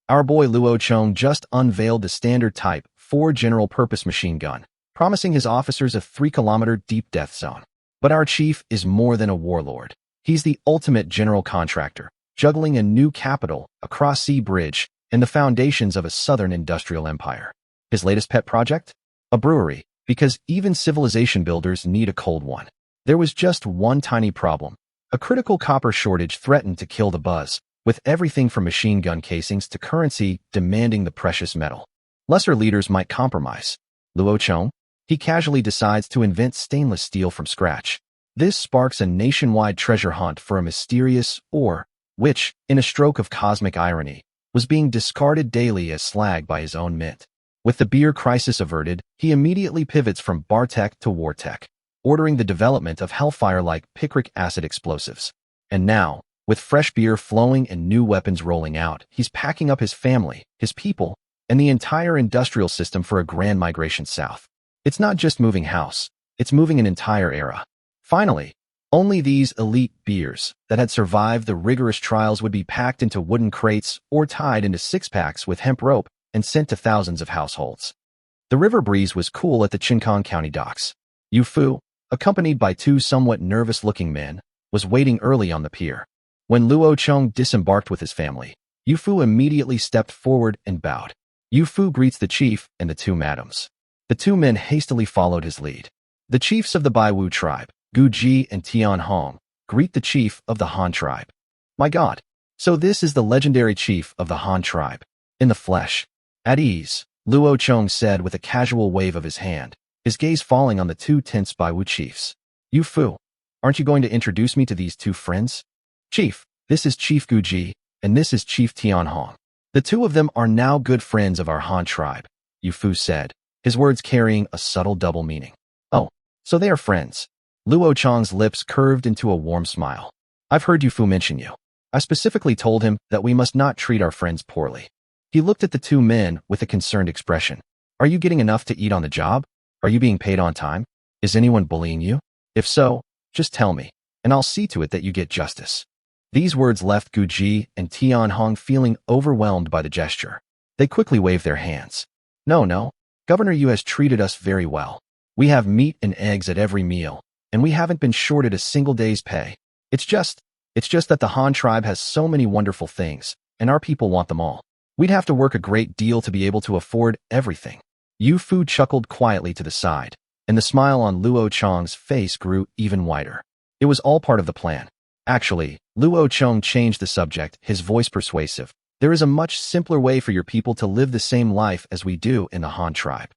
Our boy Luo Chong just unveiled the standard type 4 general-purpose machine gun, promising his officers a 3-kilometer deep death zone. But our chief is more than a warlord. He's the ultimate general contractor, juggling a new capital, a cross-sea bridge, and the foundations of a southern industrial empire. His latest pet project? A brewery, because even civilization builders need a cold one. There was just one tiny problem. A critical copper shortage threatened to kill the buzz, with everything from machine gun casings to currency demanding the precious metal. Lesser leaders might compromise. Luo Chong? He casually decides to invent stainless steel from scratch. This sparks a nationwide treasure hunt for a mysterious ore, which, in a stroke of cosmic irony, was being discarded daily as slag by his own mint. With the beer crisis averted, he immediately pivots from bar tech to war tech, ordering the development of hellfire-like picric acid explosives. And now, with fresh beer flowing and new weapons rolling out, he's packing up his family, his people, and the entire industrial system for a grand migration south. It's not just moving house, it's moving an entire era. Finally, only these elite beers that had survived the rigorous trials would be packed into wooden crates or tied into six-packs with hemp rope and sent to thousands of households. The river breeze was cool at the Chincon County docks. Yu Fu, accompanied by 2 somewhat nervous-looking men, was waiting early on the pier. When Luo Chong disembarked with his family, Yu Fu immediately stepped forward and bowed. Yu Fu greets the chief and the 2 madams. The 2 men hastily followed his lead. The chiefs of the Baiwu Tribe, Gu Ji and Tian Hong, greet the chief of the Han Tribe. My God, so this is the legendary chief of the Han Tribe. In the flesh. At ease, Luo Chong said with a casual wave of his hand, his gaze falling on the 2 tense Baiwu chiefs. Yu Fu, aren't you going to introduce me to these 2 friends? Chief, this is Chief Gu Ji, and this is Chief Tian Hong. The 2 of them are now good friends of our Han Tribe, Yu Fu said, his words carrying a subtle double meaning. Oh, so they are friends. Luo Chong's lips curved into a warm smile. I've heard Yu Fu mention you. I specifically told him that we must not treat our friends poorly. He looked at the 2 men with a concerned expression. Are you getting enough to eat on the job? Are you being paid on time? Is anyone bullying you? If so, just tell me, and I'll see to it that you get justice. These words left Gu Ji and Tian Hong feeling overwhelmed by the gesture. They quickly waved their hands. No, Governor Yu has treated us very well. We have meat and eggs at every meal, and we haven't been shorted a single day's pay. It's just that the Han Tribe has so many wonderful things, and our people want them all. We'd have to work a great deal to be able to afford everything. Yu Fu chuckled quietly to the side, and the smile on Luo Chong's face grew even wider. It was all part of the plan. Actually, Luo Chong changed the subject, his voice persuasive. There is a much simpler way for your people to live the same life as we do in the Han Tribe.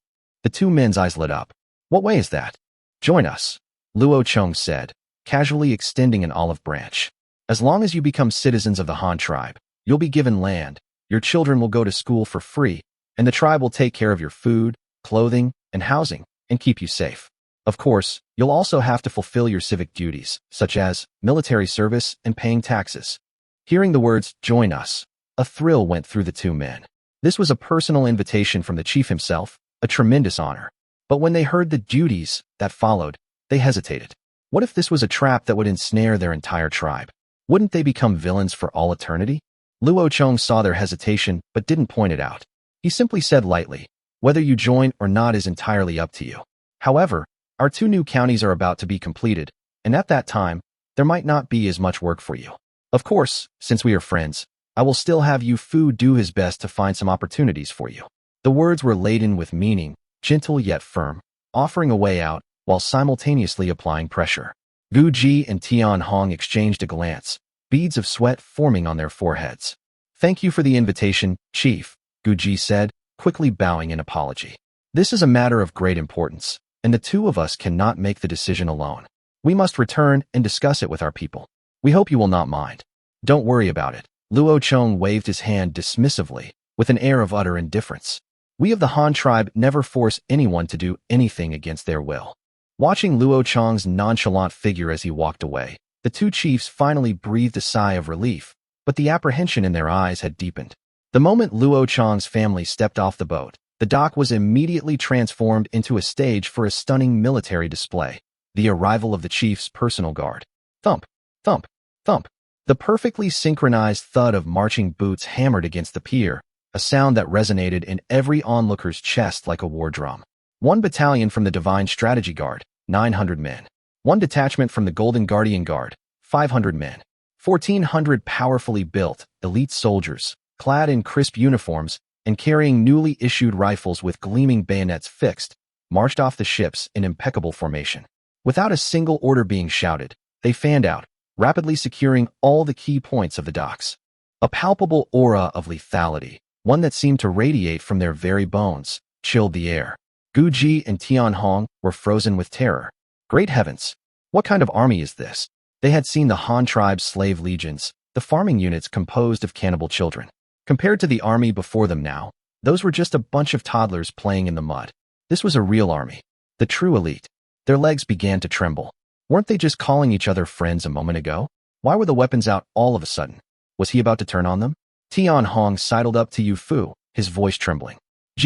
The 2 men's eyes lit up. What way is that? Join us, Luo Chong said, casually extending an olive branch. As long as you become citizens of the Han Tribe, you'll be given land, your children will go to school for free, and the tribe will take care of your food, clothing, and housing, and keep you safe. Of course, you'll also have to fulfill your civic duties, such as military service and paying taxes. Hearing the words, join us, a thrill went through the 2 men. This was a personal invitation from the chief himself, a tremendous honor. But when they heard the duties that followed, they hesitated. What if this was a trap that would ensnare their entire tribe? Wouldn't they become villains for all eternity? Luo Chong saw their hesitation but didn't point it out. He simply said lightly, whether you join or not is entirely up to you. However, our 2 new counties are about to be completed, and at that time, there might not be as much work for you. Of course, since we are friends, I will still have Yu Fu do his best to find some opportunities for you. The words were laden with meaning, gentle yet firm, offering a way out while simultaneously applying pressure. Gu Ji and Tian Hong exchanged a glance, beads of sweat forming on their foreheads. Thank you for the invitation, Chief, Gu Ji said, quickly bowing in apology. This is a matter of great importance, and the 2 of us cannot make the decision alone. We must return and discuss it with our people. We hope you will not mind. Don't worry about it. Luo Chong waved his hand dismissively, with an air of utter indifference. We of the Han Tribe never force anyone to do anything against their will. Watching Luo Chong's nonchalant figure as he walked away, the 2 chiefs finally breathed a sigh of relief, but the apprehension in their eyes had deepened. The moment Luo Chong's family stepped off the boat, the dock was immediately transformed into a stage for a stunning military display, the arrival of the chief's personal guard. Thump, thump, thump. The perfectly synchronized thud of marching boots hammered against the pier, a sound that resonated in every onlooker's chest like a war drum. One battalion from the Divine Strategy Guard, 900 men. One detachment from the Golden Guardian Guard, 500 men. 1,400 powerfully built, elite soldiers, clad in crisp uniforms and carrying newly issued rifles with gleaming bayonets fixed, marched off the ships in impeccable formation. Without a single order being shouted, they fanned out, rapidly securing all the key points of the docks. A palpable aura of lethality, one that seemed to radiate from their very bones, chilled the air. Gu Ji and Tian Hong were frozen with terror. Great heavens! What kind of army is this? They had seen the Han tribe's slave legions, the farming units composed of cannibal children. Compared to the army before them now, those were just a bunch of toddlers playing in the mud. This was a real army. The true elite. Their legs began to tremble. Weren't they just calling each other friends a moment ago? Why were the weapons out all of a sudden? Was he about to turn on them? Tian Hong sidled up to Yu Fu, his voice trembling.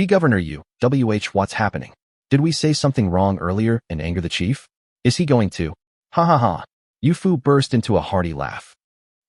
Governor Yu, what's happening? Did we say something wrong earlier and anger the chief? Is he going to? Ha ha ha. Yu Fu burst into a hearty laugh.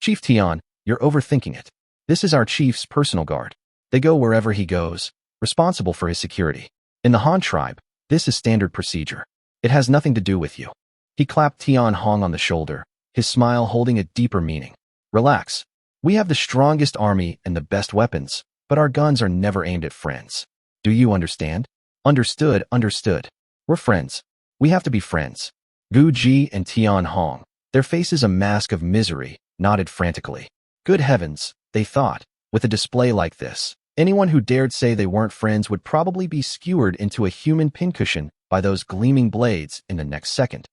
Chief Tian, you're overthinking it. This is our chief's personal guard. They go wherever he goes, responsible for his security. In the Han tribe, this is standard procedure. It has nothing to do with you. He clapped Tian Hong on the shoulder, his smile holding a deeper meaning. Relax. We have the strongest army and the best weapons, but our guns are never aimed at friends. Do you understand? Understood, understood. We're friends. We have to be friends. Gu Ji and Tian Hong, their faces a mask of misery, nodded frantically. Good heavens, they thought, with a display like this, anyone who dared say they weren't friends would probably be skewered into a human pincushion by those gleaming blades in the next second.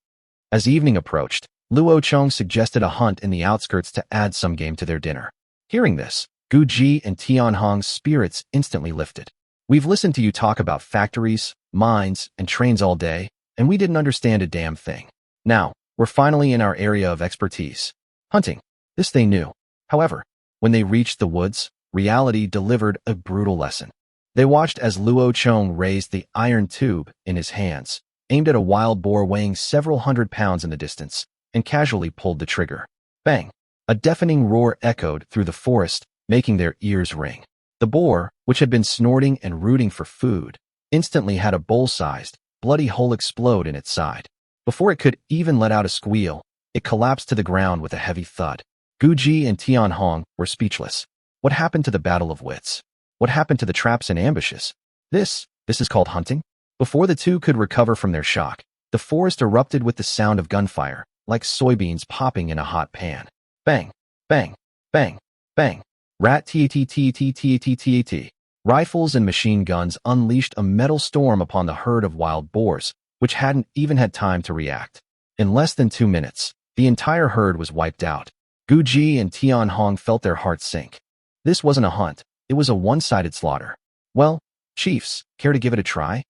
As evening approached, Luo Chong suggested a hunt in the outskirts to add some game to their dinner. Hearing this, Gu Ji and Tian Hong's spirits instantly lifted. We've listened to you talk about factories, mines, and trains all day, and we didn't understand a damn thing. Now, we're finally in our area of expertise. Hunting. This they knew. However, when they reached the woods, reality delivered a brutal lesson. They watched as Luo Chong raised the iron tube in his hands, aimed at a wild boar weighing several hundred pounds in the distance, and casually pulled the trigger. Bang! A deafening roar echoed through the forest, making their ears ring. The boar, which had been snorting and rooting for food, instantly had a bowl-sized, bloody hole explode in its side. Before it could even let out a squeal, it collapsed to the ground with a heavy thud. Gu Ji and Tian Hong were speechless. What happened to the battle of wits? What happened to the traps and ambushes? This is called hunting? Before the two could recover from their shock, the forest erupted with the sound of gunfire, like soybeans popping in a hot pan. Bang, bang, bang, bang. Rat-tat-tat-tat-tat-tat. Rifles and machine guns unleashed a metal storm upon the herd of wild boars, which hadn't even had time to react. In less than 2 minutes, the entire herd was wiped out. Gu Ji and Tian Hong felt their hearts sink. This wasn't a hunt, it was a one-sided slaughter. Well, chiefs, care to give it a try?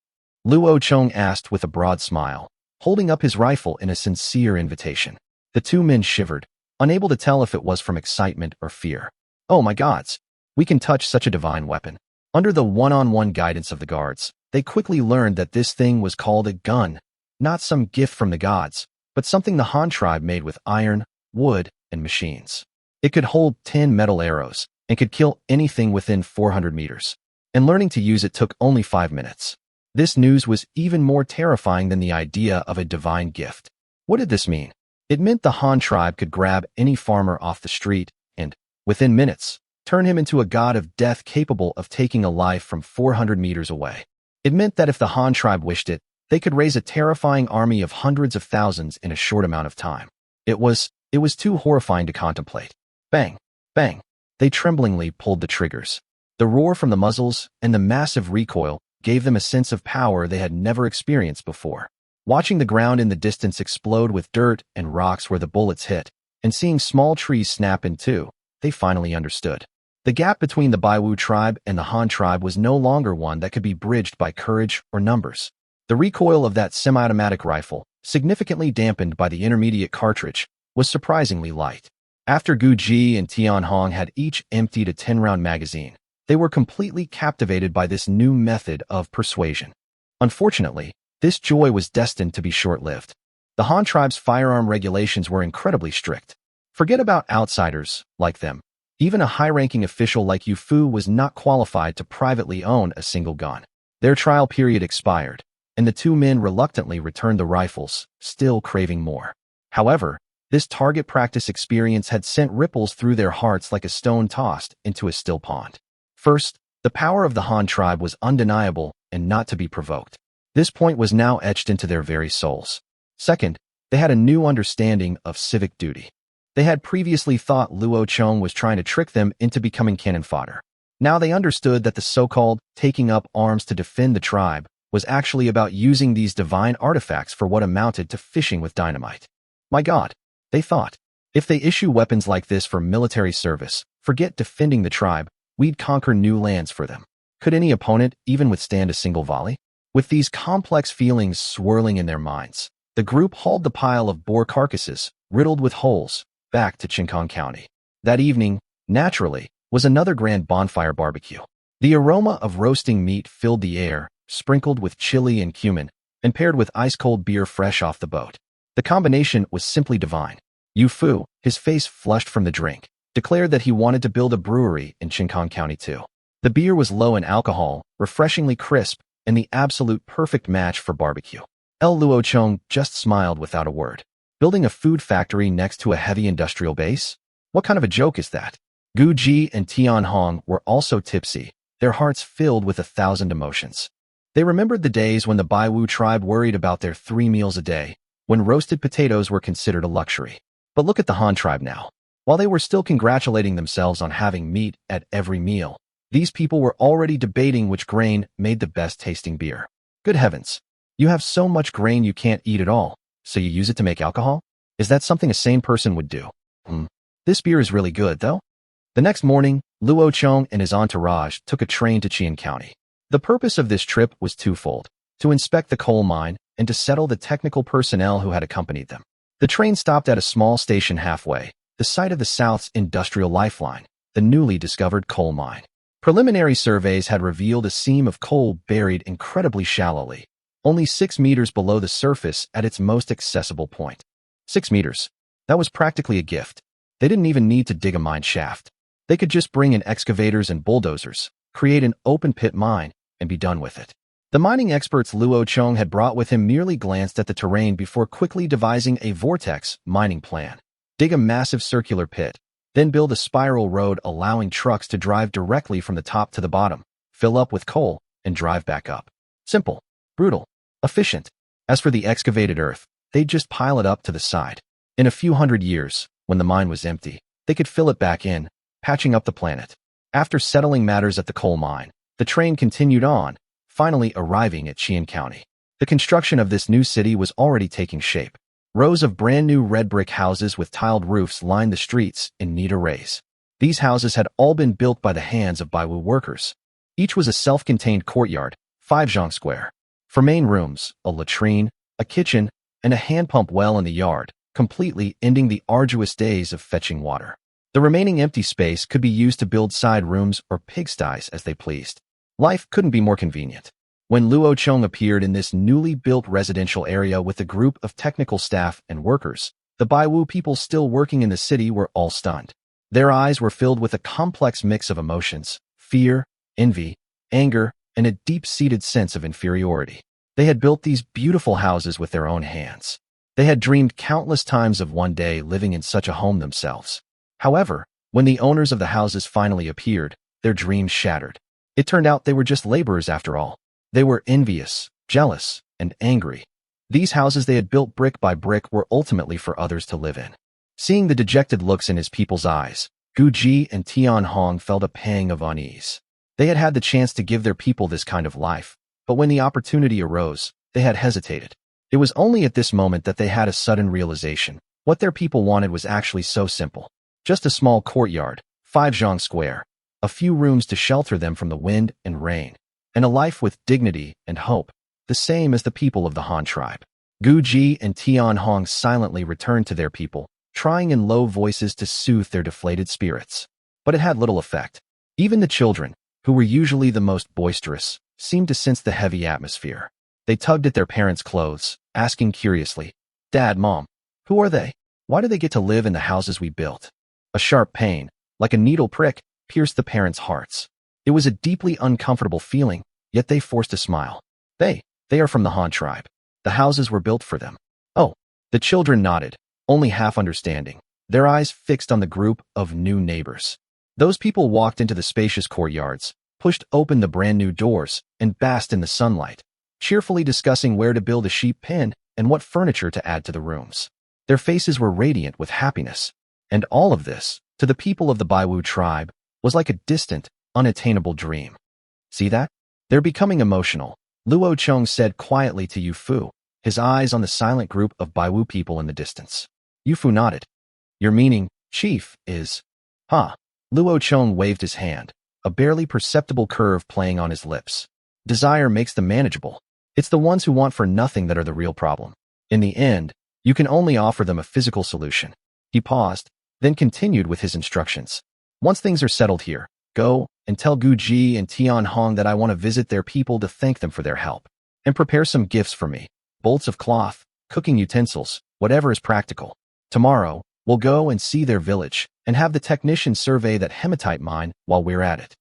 Luo Chong asked with a broad smile, holding up his rifle in a sincere invitation. The two men shivered, unable to tell if it was from excitement or fear. Oh my gods, we can touch such a divine weapon. Under the one-on-one guidance of the guards, they quickly learned that this thing was called a gun, not some gift from the gods, but something the Han tribe made with iron, wood, and machines. It could hold 10 metal arrows and could kill anything within 400 meters. And learning to use it took only 5 minutes. This news was even more terrifying than the idea of a divine gift. What did this mean? It meant the Han tribe could grab any farmer off the street and, within minutes, turn him into a god of death capable of taking a life from 400 meters away. It meant that if the Han tribe wished it, they could raise a terrifying army of hundreds of thousands in a short amount of time. It was too horrifying to contemplate. Bang, bang. They tremblingly pulled the triggers. The roar from the muzzles and the massive recoil gave them a sense of power they had never experienced before. Watching the ground in the distance explode with dirt and rocks where the bullets hit, and seeing small trees snap in two, they finally understood. The gap between the Baiwu Tribe and the Han Tribe was no longer one that could be bridged by courage or numbers. The recoil of that semi-automatic rifle, significantly dampened by the intermediate cartridge, was surprisingly light. After Gu Ji and Tian Hong had each emptied a 10-round magazine, they were completely captivated by this new method of persuasion. Unfortunately, this joy was destined to be short-lived. The Han tribe's firearm regulations were incredibly strict. Forget about outsiders, like them. Even a high-ranking official like Yu Fu was not qualified to privately own a single gun. Their trial period expired, and the two men reluctantly returned the rifles, still craving more. However, this target practice experience had sent ripples through their hearts like a stone tossed into a still pond. First, the power of the Han tribe was undeniable and not to be provoked. This point was now etched into their very souls. Second, they had a new understanding of civic duty. They had previously thought Luo Chong was trying to trick them into becoming cannon fodder. Now they understood that the so-called taking up arms to defend the tribe was actually about using these divine artifacts for what amounted to fishing with dynamite. My God, they thought, if they issue weapons like this for military service, forget defending the tribe, we'd conquer new lands for them. Could any opponent even withstand a single volley? With these complex feelings swirling in their minds, the group hauled the pile of boar carcasses, riddled with holes, back to Chinkong County. That evening, naturally, was another grand bonfire barbecue. The aroma of roasting meat filled the air, sprinkled with chili and cumin, and paired with ice-cold beer fresh off the boat. The combination was simply divine. Yu Fu, his face flushed from the drink, declared that he wanted to build a brewery in Chinkong County too. The beer was low in alcohol, refreshingly crisp, and the absolute perfect match for barbecue. Luo Chong just smiled without a word. Building a food factory next to a heavy industrial base? What kind of a joke is that? Gu Ji and Tian Hong were also tipsy, their hearts filled with 1,000 emotions. They remembered the days when the Baiwu Tribe worried about their 3 meals a day, when roasted potatoes were considered a luxury. But look at the Han tribe now. While they were still congratulating themselves on having meat at every meal, these people were already debating which grain made the best tasting beer. Good heavens. You have so much grain you can't eat it all, so you use it to make alcohol? Is that something a sane person would do? This beer is really good, though. The next morning, Luo Chong and his entourage took a train to Qian County. The purpose of this trip was twofold: to inspect the coal mine and to settle the technical personnel who had accompanied them. The train stopped at a small station halfway, the site of the South's industrial lifeline, the newly discovered coal mine. Preliminary surveys had revealed a seam of coal buried incredibly shallowly, only 6 meters below the surface at its most accessible point. 6 meters. That was practically a gift. They didn't even need to dig a mine shaft. They could just bring in excavators and bulldozers, create an open-pit mine, and be done with it. The mining experts Luo Chong had brought with him merely glanced at the terrain before quickly devising a vortex mining plan. Dig a massive circular pit, then build a spiral road allowing trucks to drive directly from the top to the bottom, fill up with coal, and drive back up. Simple, brutal, efficient. As for the excavated earth, they'd just pile it up to the side. In a few hundred years, when the mine was empty, they could fill it back in, patching up the planet. After settling matters at the coal mine, the train continued on, finally arriving at Qian County. The construction of this new city was already taking shape. Rows of brand-new red brick houses with tiled roofs lined the streets in neat arrays. These houses had all been built by the hands of Baiwu workers. Each was a self-contained courtyard, 5 zhang square. For main rooms, a latrine, a kitchen, and a hand pump well in the yard, completely ending the arduous days of fetching water. The remaining empty space could be used to build side rooms or pigsties as they pleased. Life couldn't be more convenient. When Luo Chong appeared in this newly built residential area with a group of technical staff and workers, the Baiwu people still working in the city were all stunned. Their eyes were filled with a complex mix of emotions: fear, envy, anger, and a deep-seated sense of inferiority. They had built these beautiful houses with their own hands. They had dreamed countless times of one day living in such a home themselves. However, when the owners of the houses finally appeared, their dreams shattered. It turned out they were just laborers after all. They were envious, jealous, and angry. These houses they had built brick by brick were ultimately for others to live in. Seeing the dejected looks in his people's eyes, Gu Ji and Tian Hong felt a pang of unease. They had had the chance to give their people this kind of life, but when the opportunity arose, they had hesitated. It was only at this moment that they had a sudden realization. What their people wanted was actually so simple. Just a small courtyard, 5 zhang square, a few rooms to shelter them from the wind and rain, and a life with dignity and hope, the same as the people of the Han tribe. Gu Ji and Tian Hong silently returned to their people, trying in low voices to soothe their deflated spirits. But it had little effect. Even the children, who were usually the most boisterous, seemed to sense the heavy atmosphere. They tugged at their parents' clothes, asking curiously, "Dad, Mom, who are they? Why do they get to live in the houses we built?" A sharp pain, like a needle prick, pierced the parents' hearts. It was a deeply uncomfortable feeling, yet they forced a smile. They are from the Han tribe. The houses were built for them. Oh, the children nodded, only half understanding, their eyes fixed on the group of new neighbors. Those people walked into the spacious courtyards, pushed open the brand new doors, and basked in the sunlight, cheerfully discussing where to build a sheep pen and what furniture to add to the rooms. Their faces were radiant with happiness, and all of this, to the people of the Baiwu tribe, was like a distant, unattainable dream. See that? They're becoming emotional, Luo Chong said quietly to Yu Fu, his eyes on the silent group of Baiwu people in the distance. Yu Fu nodded. Your meaning, Chief, is... Huh. Luo Chong waved his hand, a barely perceptible curve playing on his lips. Desire makes them manageable. It's the ones who want for nothing that are the real problem. In the end, you can only offer them a physical solution. He paused, then continued with his instructions. Once things are settled here, go and tell Gu Ji and Tian Hong that I want to visit their people to thank them for their help. And prepare some gifts for me. Bolts of cloth, cooking utensils, whatever is practical. Tomorrow, we'll go and see their village and have the technician survey that hematite mine while we're at it.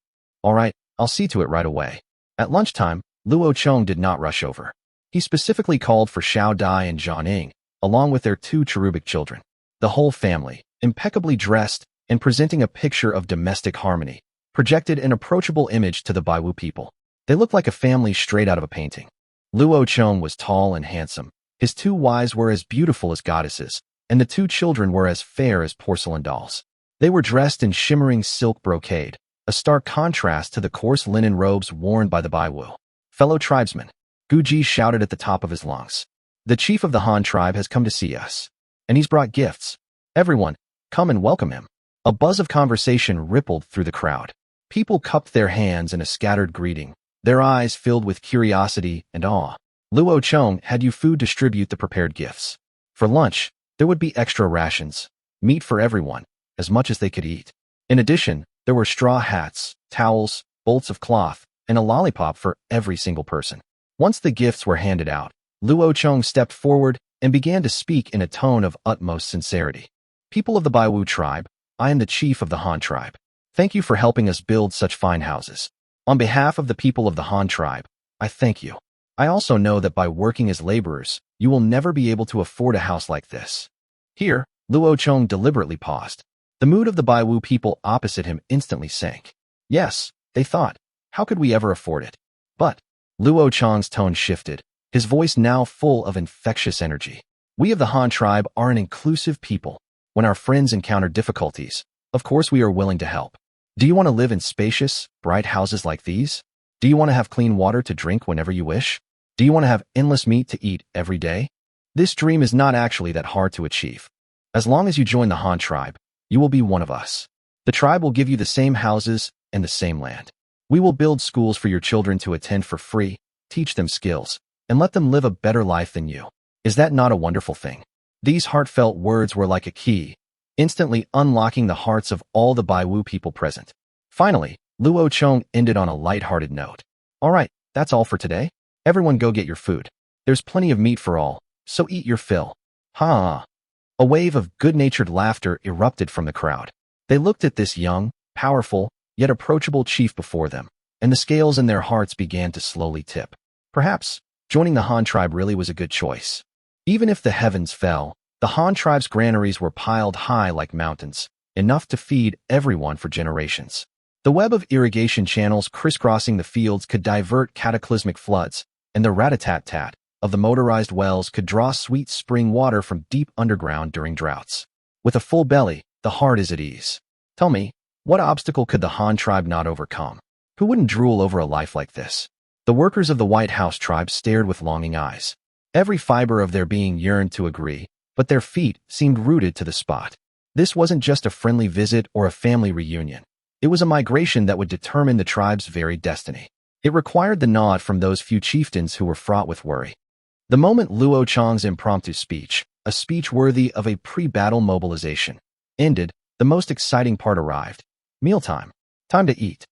All right, I'll see to it right away. At lunchtime, Luo Chong did not rush over. He specifically called for Xiao Dai and Zhang Ying, along with their 2 cherubic children. The whole family, impeccably dressed and presenting a picture of domestic harmony, projected an approachable image to the Baiwu people. They looked like a family straight out of a painting. Luo Chong was tall and handsome. His 2 wives were as beautiful as goddesses, and the 2 children were as fair as porcelain dolls. They were dressed in shimmering silk brocade, a stark contrast to the coarse linen robes worn by the Baiwu. Fellow tribesmen, Gu Ji shouted at the top of his lungs. The chief of the Han tribe has come to see us, and he's brought gifts. Everyone, come and welcome him. A buzz of conversation rippled through the crowd. People cupped their hands in a scattered greeting, their eyes filled with curiosity and awe. Luo Chong had Yu Fu distribute the prepared gifts. For lunch, there would be extra rations, meat for everyone, as much as they could eat. In addition, there were straw hats, towels, bolts of cloth, and a lollipop for every single person. Once the gifts were handed out, Luo Chong stepped forward and began to speak in a tone of utmost sincerity. People of the Baiwu tribe, I am the chief of the Han tribe. Thank you for helping us build such fine houses. On behalf of the people of the Han tribe, I thank you. I also know that by working as laborers, you will never be able to afford a house like this. Here, Luo Chong deliberately paused. The mood of the Baiwu people opposite him instantly sank. Yes, they thought, how could we ever afford it? But Luo Chong's tone shifted, his voice now full of infectious energy. We of the Han tribe are an inclusive people. When our friends encounter difficulties, of course we are willing to help. Do you want to live in spacious, bright houses like these? Do you want to have clean water to drink whenever you wish? Do you want to have endless meat to eat every day? This dream is not actually that hard to achieve. As long as you join the Han tribe, you will be one of us. The tribe will give you the same houses and the same land. We will build schools for your children to attend for free, teach them skills, and let them live a better life than you. Is that not a wonderful thing? These heartfelt words were like a key, instantly unlocking the hearts of all the Baiwu people present. Finally, Luo Chong ended on a light-hearted note. All right, that's all for today. Everyone go get your food. There's plenty of meat for all, so eat your fill. Ha! A wave of good-natured laughter erupted from the crowd. They looked at this young, powerful, yet approachable chief before them, and the scales in their hearts began to slowly tip. Perhaps, joining the Han tribe really was a good choice. Even if the heavens fell, the Han tribe's granaries were piled high like mountains, enough to feed everyone for generations. The web of irrigation channels crisscrossing the fields could divert cataclysmic floods, and the rat-a-tat-tat of the motorized wells could draw sweet spring water from deep underground during droughts. With a full belly, the heart is at ease. Tell me, what obstacle could the Han tribe not overcome? Who wouldn't drool over a life like this? The workers of the White House tribe stared with longing eyes. Every fiber of their being yearned to agree, but their feet seemed rooted to the spot. This wasn't just a friendly visit or a family reunion. It was a migration that would determine the tribe's very destiny. It required the nod from those few chieftains who were fraught with worry. The moment Luo Chong's impromptu speech, a speech worthy of a pre-battle mobilization, ended, the most exciting part arrived. Mealtime. Time to eat.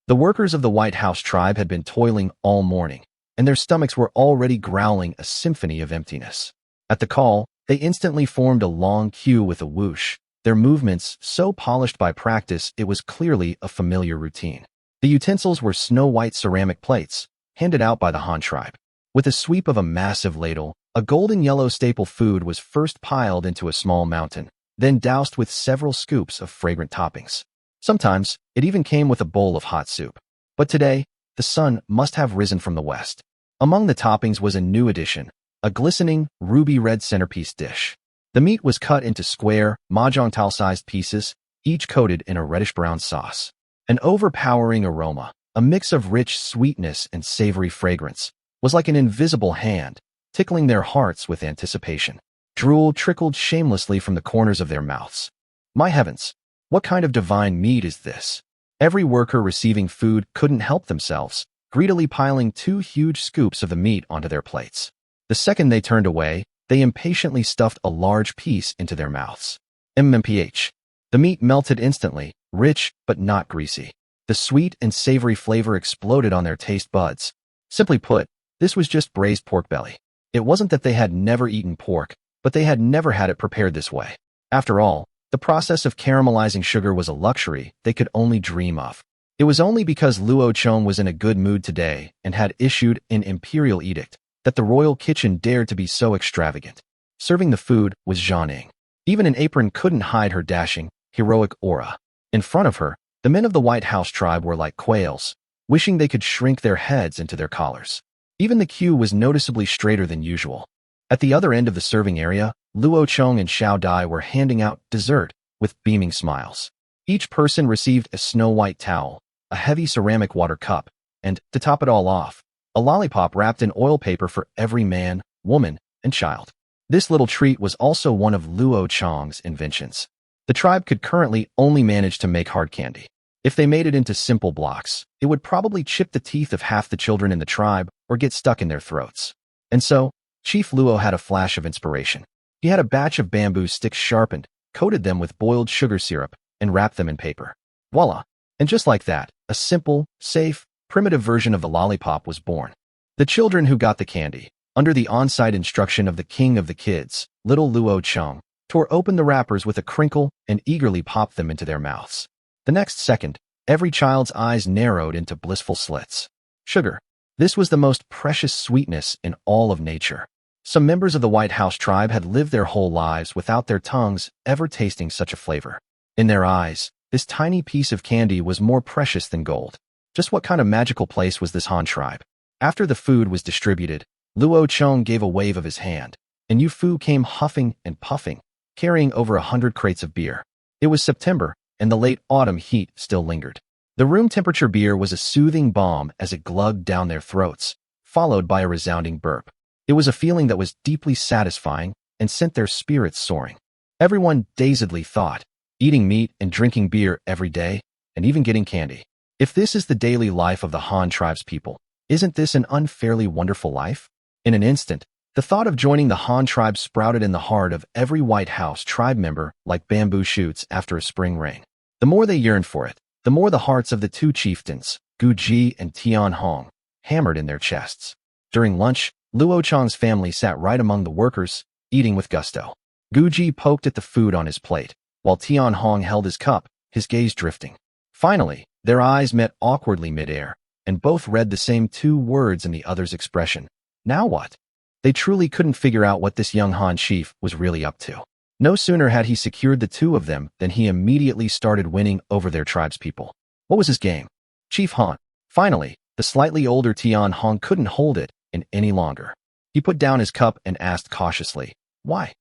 The workers of the White House tribe had been toiling all morning, and their stomachs were already growling a symphony of emptiness. At the call, they instantly formed a long queue with a whoosh, their movements so polished by practice it was clearly a familiar routine. The utensils were snow-white ceramic plates, handed out by the Han tribe. With a sweep of a massive ladle, a golden yellow staple food was first piled into a small mountain, then doused with several scoops of fragrant toppings. Sometimes, it even came with a bowl of hot soup. But today, the sun must have risen from the west. Among the toppings was a new addition, a glistening, ruby-red centerpiece dish. The meat was cut into square, mahjong-tile-sized pieces, each coated in a reddish-brown sauce. An overpowering aroma, a mix of rich sweetness and savory fragrance, was like an invisible hand, tickling their hearts with anticipation. Drool trickled shamelessly from the corners of their mouths. My heavens, what kind of divine meat is this? Every worker receiving food couldn't help themselves, greedily piling 2 huge scoops of the meat onto their plates. The second they turned away, they impatiently stuffed a large piece into their mouths. MMPH. The meat melted instantly, rich but not greasy. The sweet and savory flavor exploded on their taste buds. Simply put, this was just braised pork belly. It wasn't that they had never eaten pork, but they had never had it prepared this way. After all, the process of caramelizing sugar was a luxury they could only dream of. It was only because Luo Chong was in a good mood today and had issued an imperial edict that the royal kitchen dared to be so extravagant. Serving the food was Zhang. Even an apron couldn't hide her dashing, heroic aura. In front of her, the men of the White House tribe were like quails, wishing they could shrink their heads into their collars. Even the queue was noticeably straighter than usual. At the other end of the serving area, Luo Chong and Xiao Dai were handing out dessert with beaming smiles. Each person received a snow-white towel, a heavy ceramic water cup, and, to top it all off, a lollipop wrapped in oil paper for every man, woman, and child. This little treat was also one of Luo Chong's inventions. The tribe could currently only manage to make hard candy. If they made it into simple blocks, it would probably chip the teeth of half the children in the tribe or get stuck in their throats. And so, Chief Luo had a flash of inspiration. He had a batch of bamboo sticks sharpened, coated them with boiled sugar syrup, and wrapped them in paper. Voila! And just like that, a simple, safe, primitive version of the lollipop was born. The children who got the candy, under the on-site instruction of the king of the kids, little Luo Chong, tore open the wrappers with a crinkle and eagerly popped them into their mouths. The next second, every child's eyes narrowed into blissful slits. Sugar. This was the most precious sweetness in all of nature. Some members of the White House tribe had lived their whole lives without their tongues ever tasting such a flavor. In their eyes, this tiny piece of candy was more precious than gold. Just what kind of magical place was this Han tribe? After the food was distributed, Luo Chong gave a wave of his hand, and Yu Fu came huffing and puffing, carrying over 100 crates of beer. It was September, and the late autumn heat still lingered. The room temperature beer was a soothing balm as it glugged down their throats, followed by a resounding burp. It was a feeling that was deeply satisfying and sent their spirits soaring. Everyone dazedly thought, eating meat and drinking beer every day, and even getting candy. If this is the daily life of the Han tribe's people, isn't this an unfairly wonderful life? In an instant, the thought of joining the Han tribe sprouted in the heart of every White House tribe member like bamboo shoots after a spring rain. The more they yearned for it, the more the hearts of the 2 chieftains, Gu Ji and Tian Hong, hammered in their chests. During lunch, Luo Chong's family sat right among the workers, eating with gusto. Gu Ji poked at the food on his plate, while Tian Hong held his cup, his gaze drifting. Finally, their eyes met awkwardly midair, and both read the same 2 words in the other's expression. Now what? They truly couldn't figure out what this young Han chief was really up to. No sooner had he secured the 2 of them than he immediately started winning over their tribespeople. What was his game? Chief Han. Finally, the slightly older Tian Hong couldn't hold it in any longer. He put down his cup and asked cautiously, "Why?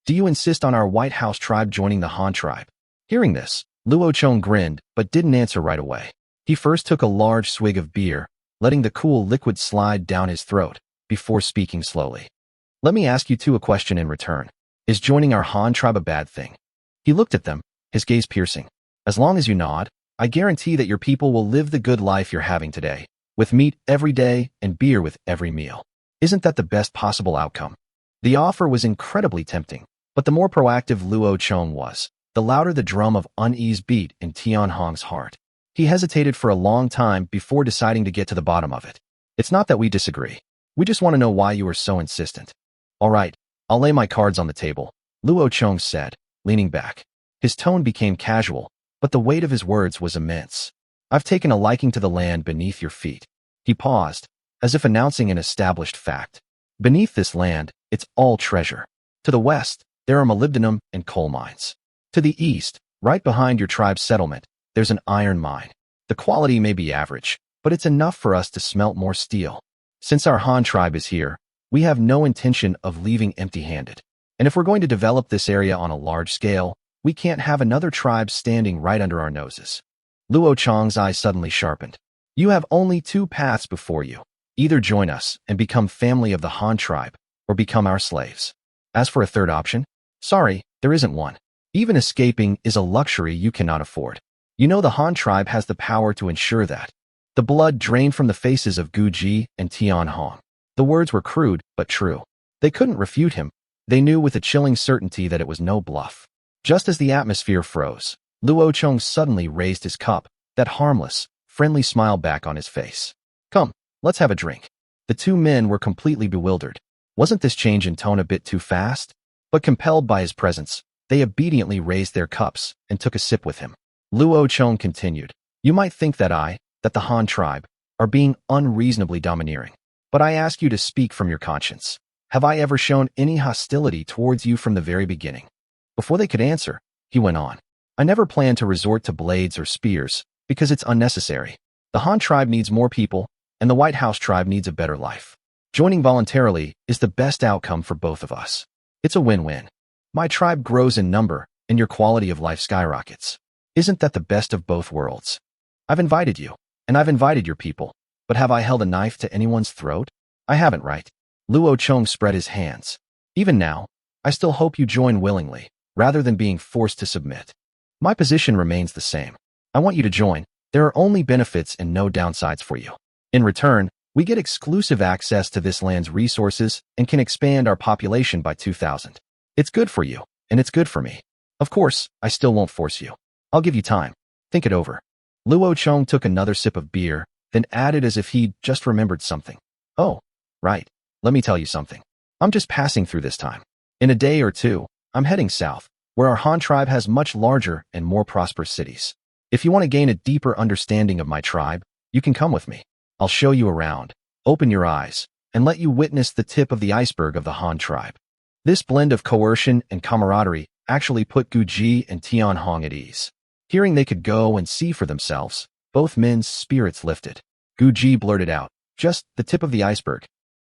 Do you insist on our White House tribe joining the Han tribe?" Hearing this, Luo Chong grinned but didn't answer right away. He first took a large swig of beer, letting the cool liquid slide down his throat, before speaking slowly. "Let me ask you 2 a question in return. Is joining our Han tribe a bad thing?" He looked at them, his gaze piercing. "As long as you nod, I guarantee that your people will live the good life you're having today, with meat every day and beer with every meal. Isn't that the best possible outcome?" The offer was incredibly tempting, but the more proactive Luo Chong was, the louder the drum of unease beat in Tian Hong's heart. He hesitated for a long time before deciding to get to the bottom of it. "It's not that we disagree. We just want to know why you are so insistent." "All right, I'll lay my cards on the table," Luo Chong said, leaning back. His tone became casual, but the weight of his words was immense. I've taken a liking to the land beneath your feet. He paused, as if announcing an established fact. Beneath this land, it's all treasure. To the west, there are molybdenum and coal mines. To the east, right behind your tribe's settlement, there's an iron mine. The quality may be average, but it's enough for us to smelt more steel. Since our Han tribe is here, we have no intention of leaving empty-handed. And if we're going to develop this area on a large scale, we can't have another tribe standing right under our noses. Luo Chong's eyes suddenly sharpened. You have only two paths before you. Either join us and become family of the Han tribe, or become our slaves. As for a third option, sorry, there isn't one. Even escaping is a luxury you cannot afford. You know the Han tribe has the power to ensure that. The blood drained from the faces of Gu Ji and Tian Hong. The words were crude, but true. They couldn't refute him. They knew with a chilling certainty that it was no bluff. Just as the atmosphere froze, Luo Chong suddenly raised his cup, that harmless, friendly smile back on his face. Come, let's have a drink. The two men were completely bewildered. Wasn't this change in tone a bit too fast? But compelled by his presence, they obediently raised their cups and took a sip with him. Luo Chong continued, You might think that the Han tribe, are being unreasonably domineering. But I ask you to speak from your conscience. Have I ever shown any hostility towards you from the very beginning? Before they could answer, he went on. I never planned to resort to blades or spears, because it's unnecessary. The Han tribe needs more people, and the White House tribe needs a better life. Joining voluntarily is the best outcome for both of us. It's a win-win. My tribe grows in number, and your quality of life skyrockets. Isn't that the best of both worlds? I've invited you, and I've invited your people, but have I held a knife to anyone's throat? I haven't, right? Luo Chong spread his hands. Even now, I still hope you join willingly, rather than being forced to submit. My position remains the same. I want you to join. There are only benefits and no downsides for you. In return, we get exclusive access to this land's resources and can expand our population by 2,000. It's good for you, and it's good for me. Of course, I still won't force you. I'll give you time. Think it over. Luo Chong took another sip of beer, then added as if he'd just remembered something. Oh, right. Let me tell you something. I'm just passing through this time. In a day or two, I'm heading south, where our Han tribe has much larger and more prosperous cities. If you want to gain a deeper understanding of my tribe, you can come with me. I'll show you around, open your eyes, and let you witness the tip of the iceberg of the Han tribe. This blend of coercion and camaraderie actually put Gu Ji and Tian Hong at ease. Hearing they could go and see for themselves, both men's spirits lifted. Gu Ji blurted out, just the tip of the iceberg.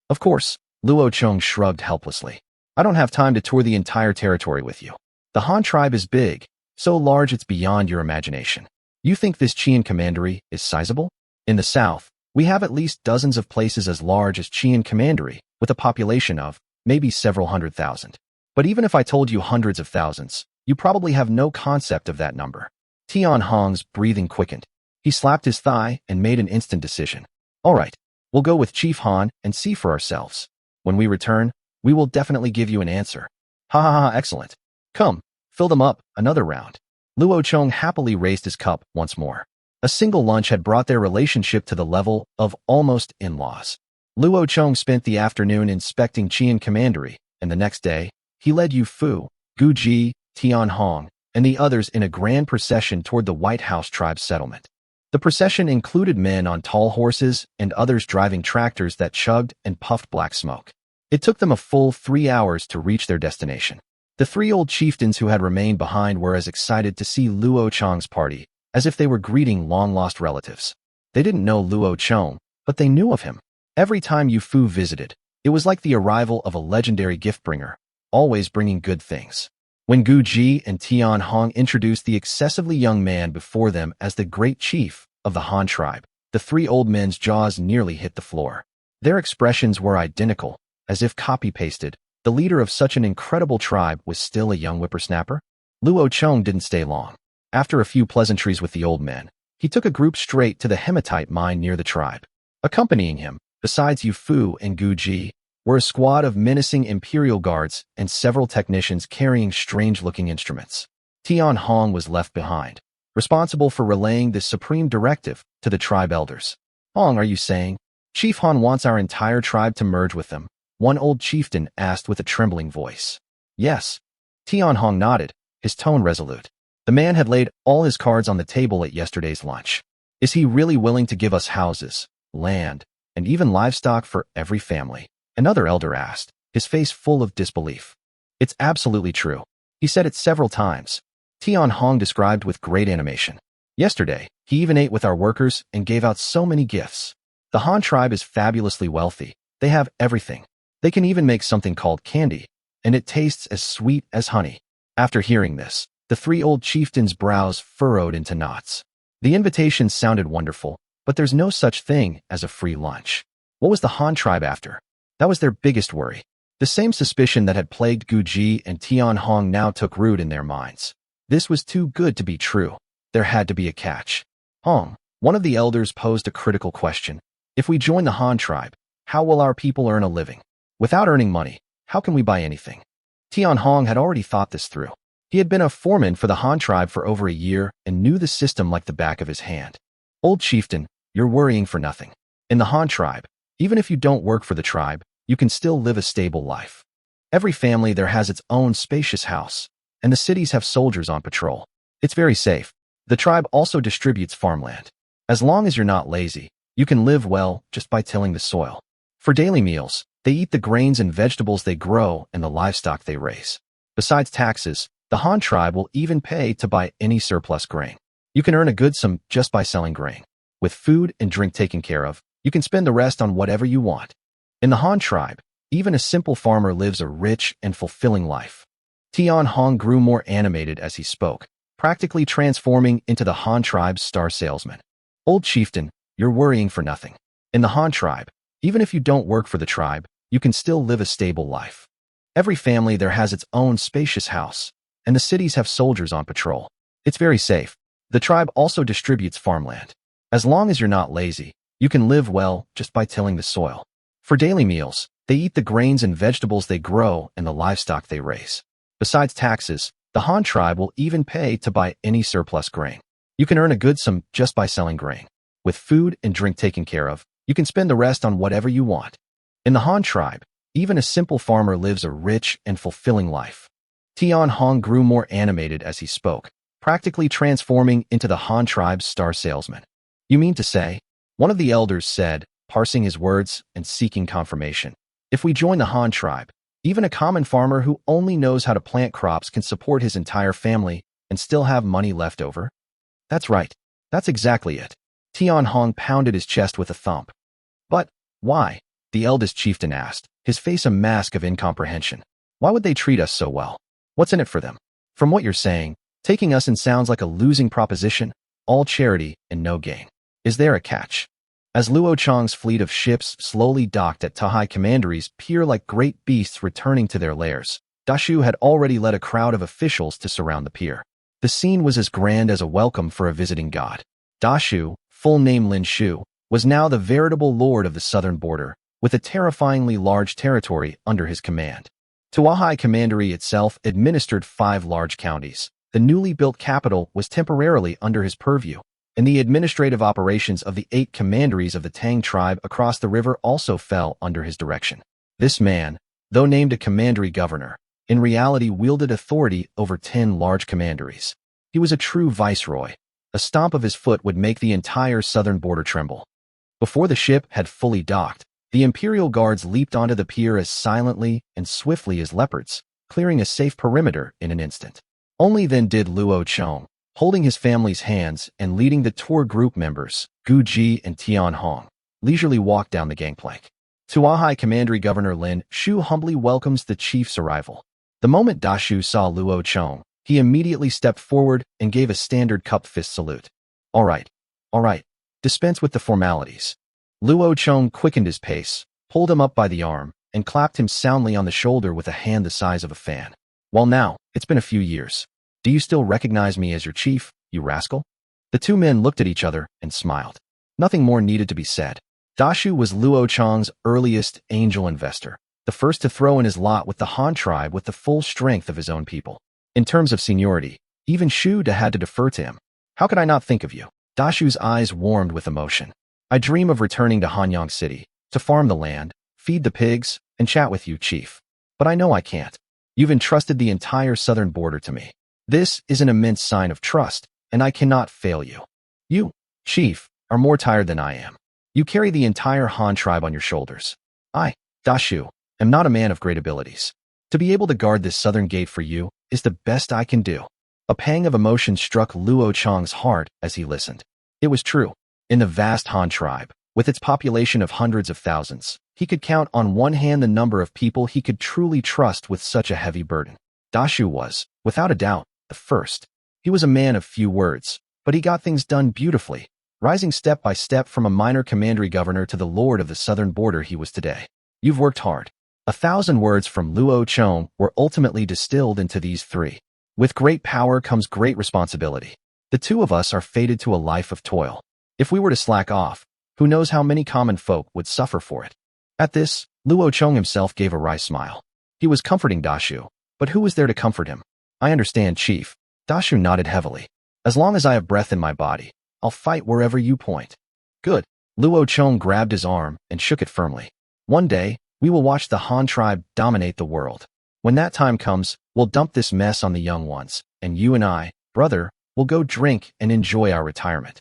Of course, Luo Chong shrugged helplessly. I don't have time to tour the entire territory with you. The Han tribe is big, so large it's beyond your imagination. You think this Qian commandery is sizable? In the south, we have at least dozens of places as large as Qian commandery, with a population of, maybe several 100,000. But even if I told you hundreds of thousands, you probably have no concept of that number. Tian Hong's breathing quickened. He slapped his thigh and made an instant decision. All right, we'll go with Chief Han and see for ourselves. When we return, we will definitely give you an answer. Ha ha ha, excellent. Come, fill them up, another round. Luo Chong happily raised his cup once more. A single lunch had brought their relationship to the level of almost in-laws. Luo Chong spent the afternoon inspecting Qian commandery, and the next day, he led Yu Fu, Gu Ji, Tian Hong, and the others in a grand procession toward the White House tribe's settlement. The procession included men on tall horses and others driving tractors that chugged and puffed black smoke. It took them a full 3 hours to reach their destination. The three old chieftains who had remained behind were as excited to see Luo Chong's party as if they were greeting long-lost relatives. They didn't know Luo Chong, but they knew of him. Every time Yu Fu visited, it was like the arrival of a legendary gift-bringer, always bringing good things. When Gu Ji and Tian Hong introduced the excessively young man before them as the great chief of the Han tribe, the three old men's jaws nearly hit the floor. Their expressions were identical, as if copy-pasted. The leader of such an incredible tribe was still a young whippersnapper. Luo Chong didn't stay long. After a few pleasantries with the old men, he took a group straight to the hematite mine near the tribe. Accompanying him, besides Yu Fu and Gu Ji, were a squad of menacing imperial guards and several technicians carrying strange-looking instruments. Tian Hong was left behind, responsible for relaying this supreme directive to the tribe elders. Hong, are you saying? Chief Han wants our entire tribe to merge with them, one old chieftain asked with a trembling voice. Yes. Tian Hong nodded, his tone resolute. The man had laid all his cards on the table at yesterday's lunch. Is he really willing to give us houses, land, and even livestock for every family? Another elder asked, his face full of disbelief. It's absolutely true. He said it several times. Tian Hong described with great animation. Yesterday, he even ate with our workers and gave out so many gifts. The Han tribe is fabulously wealthy. They have everything. They can even make something called candy, and it tastes as sweet as honey. After hearing this, the three old chieftains' brows furrowed into knots. The invitation sounded wonderful, but there's no such thing as a free lunch. What was the Han tribe after? That was their biggest worry. The same suspicion that had plagued Gu Ji and Tian Hong now took root in their minds. This was too good to be true. There had to be a catch. Hong, one of the elders, posed a critical question. If we join the Han tribe, how will our people earn a living? Without earning money, how can we buy anything? Tian Hong had already thought this through. He had been a foreman for the Han tribe for over a year and knew the system like the back of his hand. Old chieftain, you're worrying for nothing. In the Han tribe, even if you don't work for the tribe, you can still live a stable life. Every family there has its own spacious house, and the cities have soldiers on patrol. It's very safe. The tribe also distributes farmland. As long as you're not lazy, you can live well just by tilling the soil. For daily meals, they eat the grains and vegetables they grow and the livestock they raise. Besides taxes, the Han tribe will even pay to buy any surplus grain. You can earn a good sum just by selling grain. With food and drink taken care of, you can spend the rest on whatever you want. In the Han tribe, even a simple farmer lives a rich and fulfilling life. Tian Hong grew more animated as he spoke, practically transforming into the Han tribe's star salesman. Old chieftain, you're worrying for nothing. In the Han tribe, even if you don't work for the tribe, you can still live a stable life. Every family there has its own spacious house, and the cities have soldiers on patrol. It's very safe. The tribe also distributes farmland. As long as you're not lazy, you can live well just by tilling the soil. For daily meals, they eat the grains and vegetables they grow and the livestock they raise. Besides taxes, the Han tribe will even pay to buy any surplus grain. You can earn a good sum just by selling grain. With food and drink taken care of, you can spend the rest on whatever you want. In the Han tribe, even a simple farmer lives a rich and fulfilling life. Tian Hong grew more animated as he spoke, practically transforming into the Han tribe's star salesman. You mean to say? One of the elders said, parsing his words and seeking confirmation. If we join the Han tribe, even a common farmer who only knows how to plant crops can support his entire family and still have money left over? That's right. That's exactly it. Tian Hong pounded his chest with a thump. But why? The eldest chieftain asked, his face a mask of incomprehension. Why would they treat us so well? What's in it for them? From what you're saying, taking us in sounds like a losing proposition, all charity and no gain. Is there a catch? As Luo Chong's fleet of ships slowly docked at Tuohai commanderies pier like great beasts returning to their lairs, Dashu had already led a crowd of officials to surround the pier. The scene was as grand as a welcome for a visiting god. Dashu, full name Lin Shu, was now the veritable lord of the southern border, with a terrifyingly large territory under his command. Tuohai commandery itself administered 5 large counties. The newly built capital was temporarily under his purview, and the administrative operations of the 8 commanderies of the Tang tribe across the river also fell under his direction. This man, though named a commandery governor, in reality wielded authority over 10 large commanderies. He was a true viceroy. A stomp of his foot would make the entire southern border tremble. Before the ship had fully docked, the imperial guards leaped onto the pier as silently and swiftly as leopards, clearing a safe perimeter in an instant. Only then did Luo Chong, holding his family's hands and leading the tour group members, Gu Ji and Tian Hong, leisurely walk down the gangplank. Tuohai Commandery Governor Lin Shu humbly welcomes the chief's arrival. The moment Dashu saw Luo Chong, he immediately stepped forward and gave a standard cup fist salute. All right. Dispense with the formalities. Luo Chong quickened his pace, pulled him up by the arm, and clapped him soundly on the shoulder with a hand the size of a fan. Well now, it's been a few years. Do you still recognize me as your chief, you rascal? The two men looked at each other and smiled. Nothing more needed to be said. Dashu was Luo Chong's earliest angel investor, the first to throw in his lot with the Han tribe with the full strength of his own people. In terms of seniority, even Shu had to defer to him. How could I not think of you? Dashu's eyes warmed with emotion. I dream of returning to Hanyang City, to farm the land, feed the pigs, and chat with you, chief. But I know I can't. You've entrusted the entire southern border to me. This is an immense sign of trust, and I cannot fail you. You, Chief, are more tired than I am. You carry the entire Han tribe on your shoulders. I, Dashu, am not a man of great abilities. To be able to guard this southern gate for you is the best I can do. A pang of emotion struck Luo Chong's heart as he listened. It was true. In the vast Han tribe, with its population of hundreds of thousands, he could count on one hand the number of people he could truly trust with such a heavy burden. Dashu was, without a doubt, the first. He was a man of few words, but he got things done beautifully, rising step by step from a minor commandery governor to the lord of the southern border he was today. You've worked hard. 1,000 words from Luo Chong were ultimately distilled into these three. With great power comes great responsibility. The two of us are fated to a life of toil. If we were to slack off, who knows how many common folk would suffer for it. At this, Luo Chong himself gave a wry smile. He was comforting Dashu, but who was there to comfort him? I understand, Chief. Dashu nodded heavily. As long as I have breath in my body, I'll fight wherever you point. Good. Luo Chong grabbed his arm and shook it firmly. One day, we will watch the Han tribe dominate the world. When that time comes, we'll dump this mess on the young ones, and you and I, brother, will go drink and enjoy our retirement.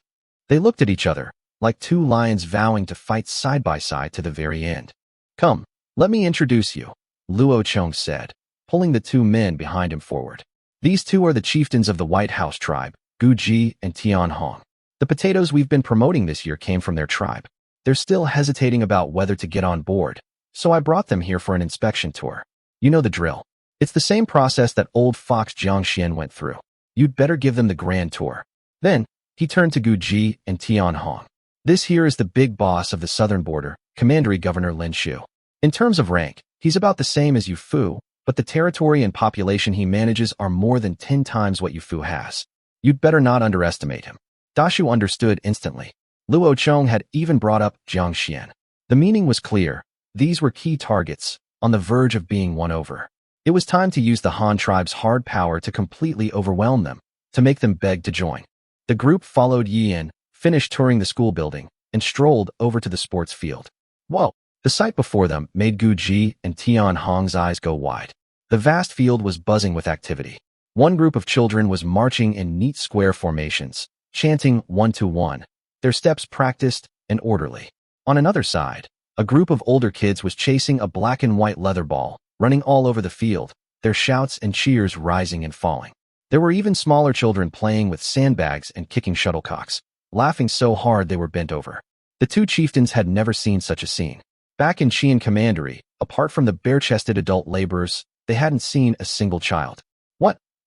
They looked at each other, like two lions vowing to fight side by side to the very end. Come, let me introduce you, Luo Chong said, pulling the two men behind him forward. These two are the chieftains of the White House tribe, Gu Ji and Tian Hong. The potatoes we've been promoting this year came from their tribe. They're still hesitating about whether to get on board, so I brought them here for an inspection tour. You know the drill. It's the same process that old Fox Jiangxian went through. You'd better give them the grand tour. Then, he turned to Gu Ji and Tian Hong. This here is the big boss of the southern border, Commandery Governor Lin Shu. In terms of rank, he's about the same as Yu Fu, but the territory and population he manages are more than 10 times what Yu Fu has. You'd better not underestimate him. Dashu understood instantly. Luo Chong had even brought up Jiangxian. The meaning was clear. These were key targets, on the verge of being won over. It was time to use the Han tribe's hard power to completely overwhelm them, to make them beg to join. The group followed Yin, finished touring the school building, and strolled over to the sports field. Whoa! The sight before them made Gu Ji and Tian Hong's eyes go wide. The vast field was buzzing with activity. One group of children was marching in neat square formations, chanting 1-1, their steps practiced and orderly. On another side, a group of older kids was chasing a black and white leather ball, running all over the field, their shouts and cheers rising and falling. There were even smaller children playing with sandbags and kicking shuttlecocks, laughing so hard they were bent over. The two chieftains had never seen such a scene. Back in Qian Commandery, apart from the bare-chested adult laborers, they hadn't seen a single child.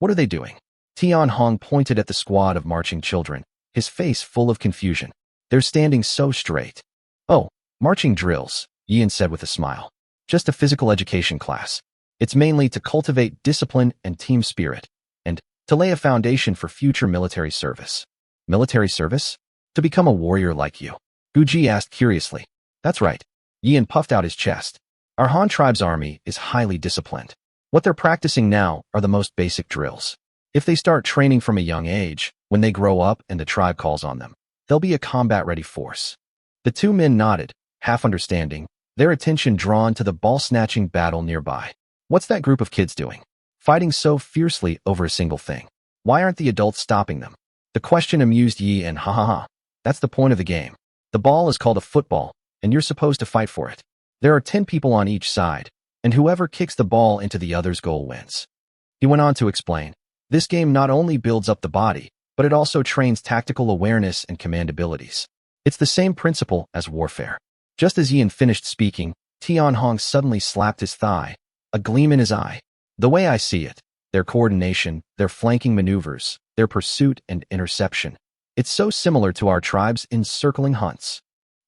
What are they doing? Tian Hong pointed at the squad of marching children, his face full of confusion. They're standing so straight. Oh, marching drills, Yin said with a smile. Just a physical education class. It's mainly to cultivate discipline and team spirit, and to lay a foundation for future military service. Military service? To become a warrior like you? Gu Ji asked curiously. That's right. Yin puffed out his chest. Our Han tribe's army is highly disciplined. What they're practicing now are the most basic drills. If they start training from a young age, when they grow up and the tribe calls on them, they'll be a combat-ready force. The two men nodded, half understanding, their attention drawn to the ball-snatching battle nearby. What's that group of kids doing? Fighting so fiercely over a single thing. Why aren't the adults stopping them? The question amused Yi and ha. That's the point of the game. The ball is called a football, and you're supposed to fight for it. There are 10 people on each side, and whoever kicks the ball into the other's goal wins. He went on to explain, this game not only builds up the body, but it also trains tactical awareness and command abilities. It's the same principle as warfare. Just as Yin finished speaking, Tian Hong suddenly slapped his thigh, a gleam in his eye. The way I see it, their coordination, their flanking maneuvers, their pursuit and interception. It's so similar to our tribe's encircling hunts.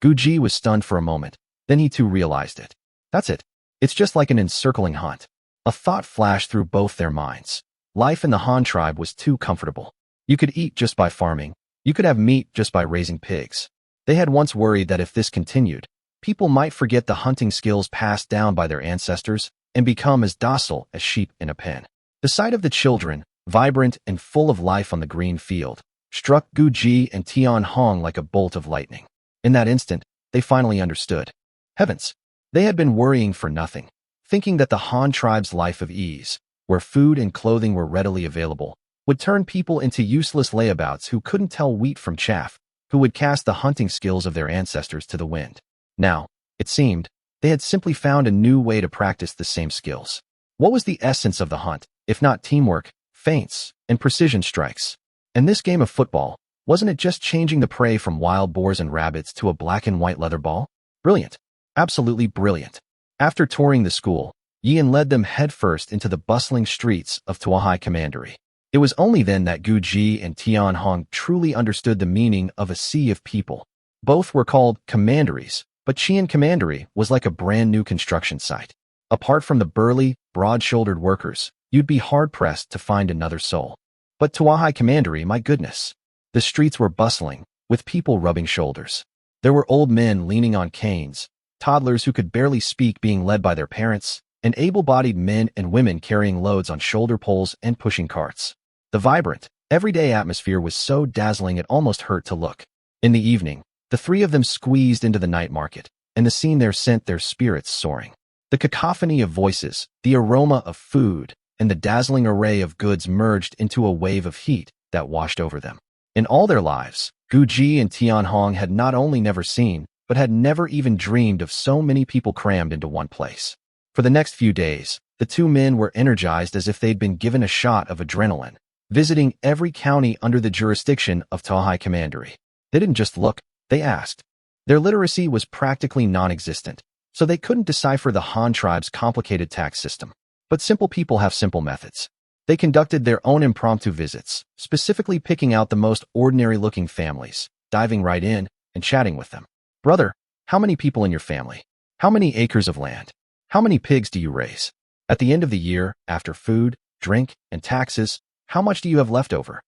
Gu Ji was stunned for a moment, then he too realized it. That's it. It's just like an encircling hunt. A thought flashed through both their minds. Life in the Han tribe was too comfortable. You could eat just by farming. You could have meat just by raising pigs. They had once worried that if this continued, people might forget the hunting skills passed down by their ancestors and become as docile as sheep in a pen. The sight of the children, vibrant and full of life on the green field, struck Gu Ji and Tian Hong like a bolt of lightning. In that instant, they finally understood. Heavens! They had been worrying for nothing, thinking that the Han tribe's life of ease, where food and clothing were readily available, would turn people into useless layabouts who couldn't tell wheat from chaff, who would cast the hunting skills of their ancestors to the wind. Now, it seemed, they had simply found a new way to practice the same skills. What was the essence of the hunt, if not teamwork, feints, and precision strikes? And this game of football, wasn't it just changing the prey from wild boars and rabbits to a black and white leather ball? Brilliant. Absolutely brilliant. After touring the school, Yian led them headfirst into the bustling streets of Tuohai Commandery. It was only then that Gu Ji and Tian Hong truly understood the meaning of a sea of people. Both were called commanderies, but Qian Commandery was like a brand new construction site. Apart from the burly, broad-shouldered workers, you'd be hard-pressed to find another soul. But Tuohai Commandery, my goodness. The streets were bustling, with people rubbing shoulders. There were old men leaning on canes, toddlers who could barely speak being led by their parents, and able-bodied men and women carrying loads on shoulder poles and pushing carts. The vibrant, everyday atmosphere was so dazzling it almost hurt to look. In the evening, the three of them squeezed into the night market, and the scene there sent their spirits soaring. The cacophony of voices, the aroma of food, and the dazzling array of goods merged into a wave of heat that washed over them. In all their lives, Gu Ji and Tian Hong had not only never seen, but had never even dreamed of so many people crammed into one place. For the next few days, the two men were energized as if they'd been given a shot of adrenaline, visiting every county under the jurisdiction of Tuohai Commandery. They didn't just look, they asked. Their literacy was practically non-existent, so they couldn't decipher the Han tribe's complicated tax system. But simple people have simple methods. They conducted their own impromptu visits, specifically picking out the most ordinary-looking families, diving right in, and chatting with them. Brother, how many people in your family? How many acres of land? How many pigs do you raise? At the end of the year, after food, drink, and taxes, how much do you have left over?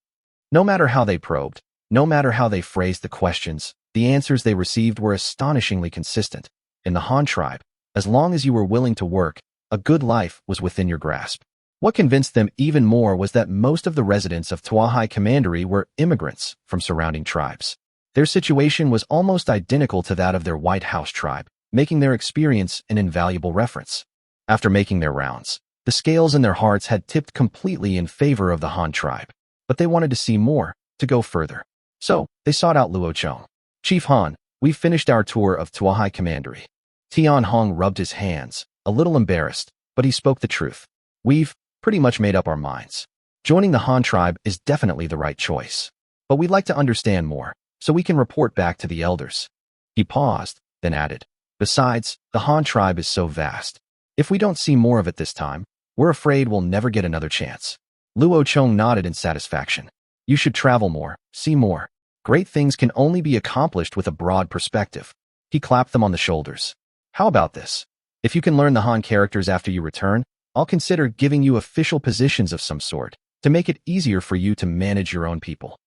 No matter how they probed, no matter how they phrased the questions, the answers they received were astonishingly consistent. In the Han tribe, as long as you were willing to work, a good life was within your grasp. What convinced them even more was that most of the residents of Tuohai Commandery were immigrants from surrounding tribes. Their situation was almost identical to that of their White House tribe, making their experience an invaluable reference. After making their rounds, the scales in their hearts had tipped completely in favor of the Han tribe, but they wanted to see more, to go further. So, they sought out Luo Chong. Chief Han, we've finished our tour of Tuohai Commandery. Tian Hong rubbed his hands, a little embarrassed, but he spoke the truth. We've pretty much made up our minds. Joining the Han tribe is definitely the right choice. But we'd like to understand more, so we can report back to the elders. He paused, then added, besides, the Han tribe is so vast. If we don't see more of it this time, we're afraid we'll never get another chance. Luo Chong nodded in satisfaction. You should travel more, see more. Great things can only be accomplished with a broad perspective. He clapped them on the shoulders. How about this? If you can learn the Han characters after you return, I'll consider giving you official positions of some sort, to make it easier for you to manage your own people.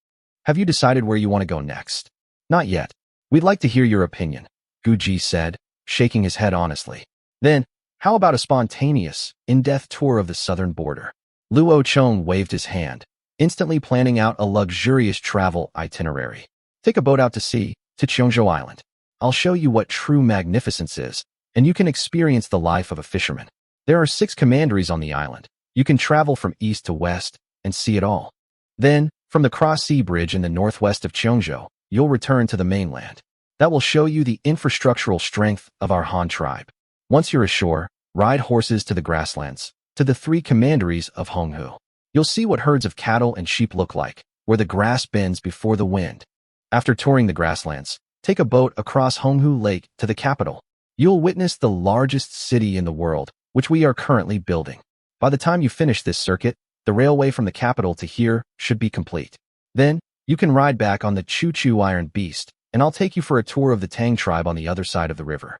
Have you decided where you want to go next? Not yet. We'd like to hear your opinion, Gu Ji said, shaking his head honestly. Then, how about a spontaneous, in-depth tour of the southern border? Luo Chong waved his hand, instantly planning out a luxurious travel itinerary. Take a boat out to sea, to Cheongzhou Island. I'll show you what true magnificence is, and you can experience the life of a fisherman. There are 6 commanderies on the island. You can travel from east to west and see it all. Then, from the cross-sea bridge in the northwest of Cheongzhou, you'll return to the mainland. That will show you the infrastructural strength of our Han tribe. Once you're ashore, ride horses to the grasslands, to the 3 commanderies of Honghu. You'll see what herds of cattle and sheep look like, where the grass bends before the wind. After touring the grasslands, take a boat across Honghu Lake to the capital. You'll witness the largest city in the world, which we are currently building. By the time you finish this circuit, the railway from the capital to here should be complete. Then, you can ride back on the Choo-Choo Iron Beast, and I'll take you for a tour of the Tang tribe on the other side of the river.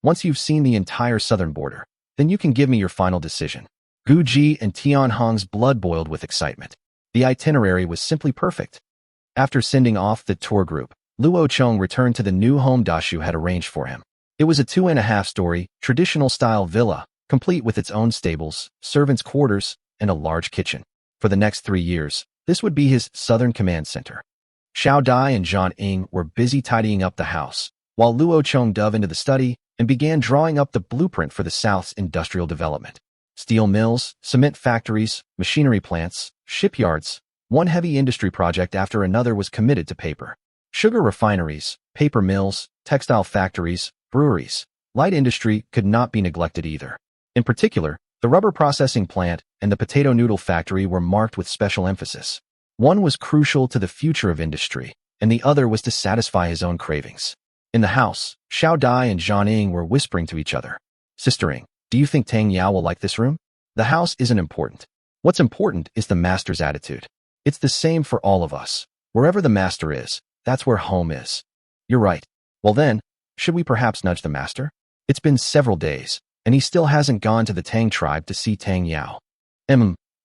Once you've seen the entire southern border, then you can give me your final decision. Gu Ji and Tian Hong's blood boiled with excitement. The itinerary was simply perfect. After sending off the tour group, Luo Chong returned to the new home Dashu had arranged for him. It was a 2.5-story, traditional-style villa, complete with its own stables, servants' quarters, and a large kitchen. For the next 3 years, this would be his southern command center. Xiao Dai and Zhang Ying were busy tidying up the house, while Luo Chong dove into the study and began drawing up the blueprint for the South's industrial development. Steel mills, cement factories, machinery plants, shipyards, One heavy industry project after another was committed to paper. Sugar refineries, paper mills, textile factories, breweries. Light industry could not be neglected either. In particular, the rubber processing plant and the potato noodle factory were marked with special emphasis. One was crucial to the future of industry, and the other was to satisfy his own cravings. In the house, Xiao Dai and Zhang Ying were whispering to each other. Sistering, do you think Tang Yao will like this room? The house isn't important. What's important is the master's attitude. It's the same for all of us. Wherever the master is, that's where home is. You're right. Well then, should we perhaps nudge the master? It's been several days, and he still hasn't gone to the Tang tribe to see Tang Yao.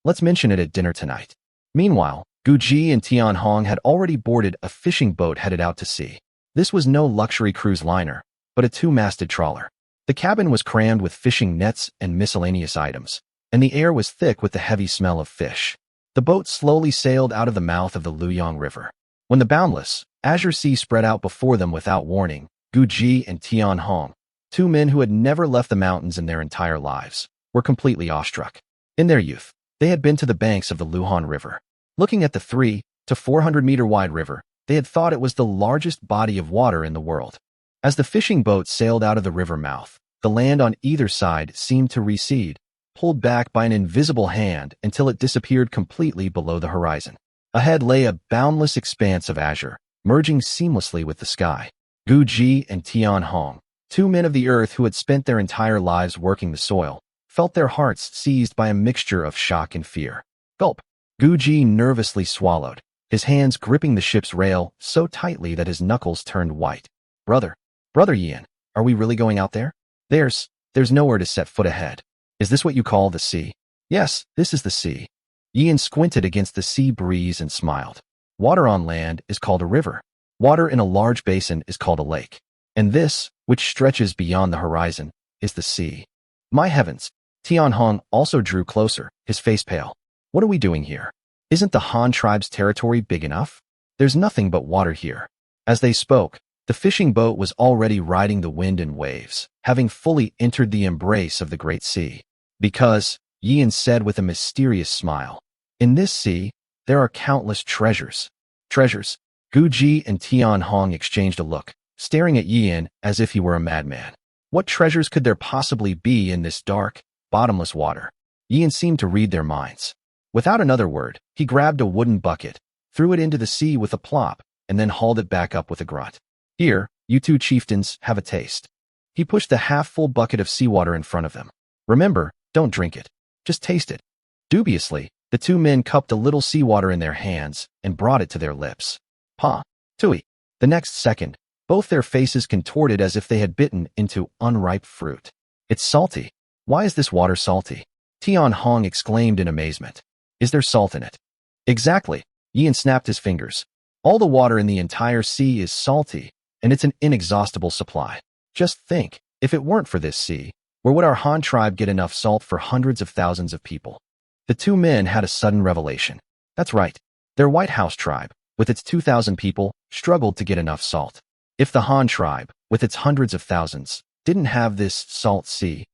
Let's mention it at dinner tonight. Meanwhile, Gu Ji and Tian Hong had already boarded a fishing boat headed out to sea. This was no luxury cruise liner, but a two-masted trawler. The cabin was crammed with fishing nets and miscellaneous items, and the air was thick with the heavy smell of fish. The boat slowly sailed out of the mouth of the Luyang River. When the boundless, azure sea spread out before them without warning, Gu Ji and Tian Hong, two men who had never left the mountains in their entire lives, were completely awestruck. In their youth, they had been to the banks of the Luhan River. Looking at the 3 to 400 meter wide river, they had thought it was the largest body of water in the world. As the fishing boat sailed out of the river mouth, the land on either side seemed to recede, pulled back by an invisible hand until it disappeared completely below the horizon. Ahead lay a boundless expanse of azure, merging seamlessly with the sky. Gu Ji and Tian Hong, two men of the earth who had spent their entire lives working the soil, felt their hearts seized by a mixture of shock and fear. Gulp. Gu Ji nervously swallowed, his hands gripping the ship's rail so tightly that his knuckles turned white. Brother Yan, are we really going out there? There's nowhere to set foot ahead. Is this what you call the sea? Yes, this is the sea. Yan squinted against the sea breeze and smiled. Water on land is called a river. Water in a large basin is called a lake. And this, which stretches beyond the horizon, is the sea. My heavens! Tian Hong also drew closer, his face pale. What are we doing here? Isn't the Han tribe's territory big enough? There's nothing but water here. As they spoke, the fishing boat was already riding the wind and waves, having fully entered the embrace of the great sea. Because, Yan said with a mysterious smile, in this sea, there are countless treasures. Treasures? Gu Ji and Tian Hong exchanged a look, staring at Yan as if he were a madman. What treasures could there possibly be in this dark, bottomless water? Yan seemed to read their minds. Without another word, he grabbed a wooden bucket, threw it into the sea with a plop, and then hauled it back up with a grunt. Here, you two chieftains, have a taste. He pushed the half-full bucket of seawater in front of them. Remember, don't drink it. Just taste it. Dubiously, the two men cupped a little seawater in their hands and brought it to their lips. Pa! Tui! The next second, both their faces contorted as if they had bitten into unripe fruit. It's salty. Why is this water salty? Tian Hong exclaimed in amazement. Is there salt in it? Exactly. Yan snapped his fingers. All the water in the entire sea is salty, and it's an inexhaustible supply. Just think, if it weren't for this sea, where would our Han tribe get enough salt for hundreds of thousands of people? The two men had a sudden revelation. That's right. Their White House tribe, with its 2,000 people, struggled to get enough salt. If the Han tribe, with its hundreds of thousands, didn't have this salt sea,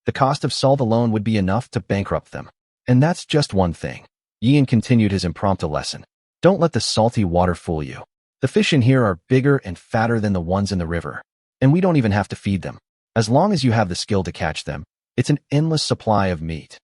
the cost of salt alone would be enough to bankrupt them. And that's just one thing. Yan continued his impromptu lesson. Don't let the salty water fool you. The fish in here are bigger and fatter than the ones in the river, and we don't even have to feed them. As long as you have the skill to catch them, it's an endless supply of meat.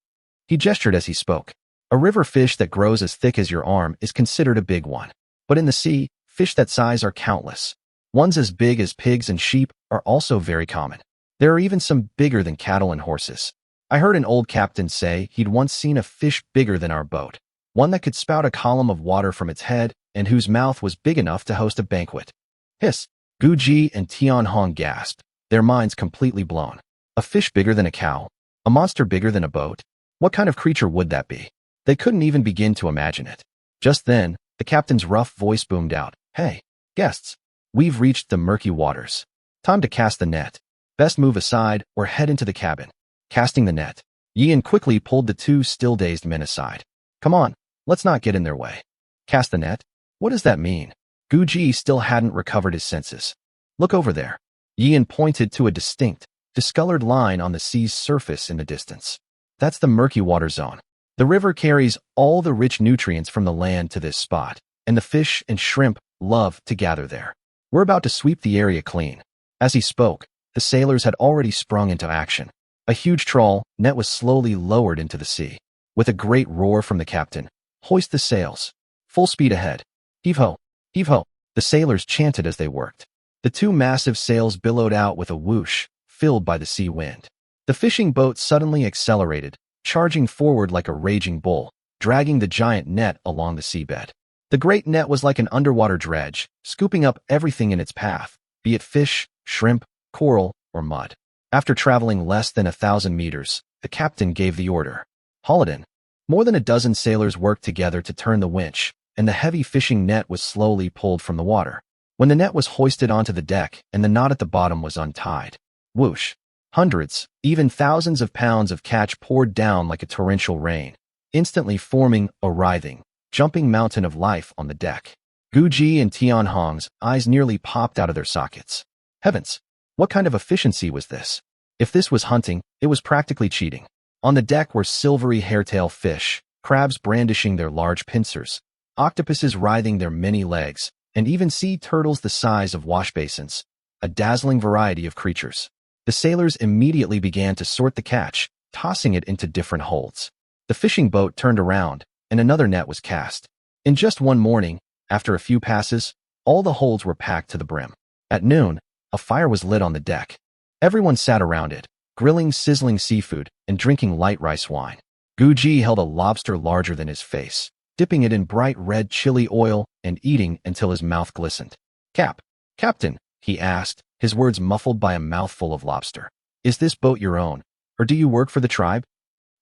He gestured as he spoke. A river fish that grows as thick as your arm is considered a big one. But in the sea, fish that size are countless. Ones as big as pigs and sheep are also very common. There are even some bigger than cattle and horses. I heard an old captain say he'd once seen a fish bigger than our boat, one that could spout a column of water from its head and whose mouth was big enough to host a banquet. Hiss! Gu Ji and Tian Hong gasped, their minds completely blown. A fish bigger than a cow? A monster bigger than a boat? What kind of creature would that be? They couldn't even begin to imagine it. Just then, the captain's rough voice boomed out. Hey, guests! We've reached the murky waters. Time to cast the net. Best move aside or head into the cabin. Casting the net, Yan quickly pulled the two still-dazed men aside. Come on, let's not get in their way. Cast the net? What does that mean? Gu Ji still hadn't recovered his senses. Look over there. Yan pointed to a distinct, discolored line on the sea's surface in the distance. That's the murky water zone. The river carries all the rich nutrients from the land to this spot, and the fish and shrimp love to gather there. We're about to sweep the area clean. As he spoke, the sailors had already sprung into action. A huge trawl net was slowly lowered into the sea. With a great roar from the captain, "Hoist the sails! Full speed ahead! Heave-ho! Heave-ho!" The sailors chanted as they worked. The two massive sails billowed out with a whoosh, filled by the sea wind. The fishing boat suddenly accelerated, charging forward like a raging bull, dragging the giant net along the seabed. The great net was like an underwater dredge, scooping up everything in its path, be it fish, shrimp, coral, or mud. After traveling less than 1,000 meters, the captain gave the order. "Haul it in." More than a dozen sailors worked together to turn the winch, and the heavy fishing net was slowly pulled from the water. When the net was hoisted onto the deck and the knot at the bottom was untied, whoosh, hundreds, even thousands of pounds of catch poured down like a torrential rain, instantly forming a writhing, jumping mountain of life on the deck. Guji and Tianhong's eyes nearly popped out of their sockets. Heavens! What kind of efficiency was this? If this was hunting, it was practically cheating. On the deck were silvery hairtail fish, crabs brandishing their large pincers, octopuses writhing their many legs, and even sea turtles the size of wash basins, a dazzling variety of creatures. The sailors immediately began to sort the catch, tossing it into different holds. The fishing boat turned around, and another net was cast. In just one morning, after a few passes, all the holds were packed to the brim. At noon, a fire was lit on the deck. Everyone sat around it, grilling sizzling seafood and drinking light rice wine. Guji held a lobster larger than his face, dipping it in bright red chili oil and eating until his mouth glistened. Captain, he asked, his words muffled by a mouthful of lobster. "Is this boat your own, or do you work for the tribe?"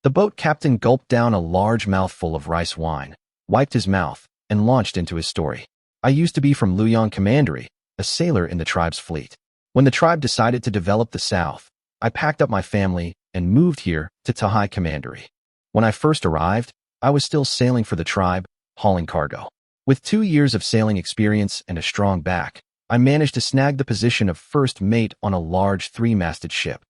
The boat captain gulped down a large mouthful of rice wine, wiped his mouth, and launched into his story. "I used to be from Luo Commandery, a sailor in the tribe's fleet. When the tribe decided to develop the south, I packed up my family and moved here to Tuohai Commandery. When I first arrived, I was still sailing for the tribe, hauling cargo. With 2 years of sailing experience and a strong back, I managed to snag the position of first mate on a large 3-masted ship.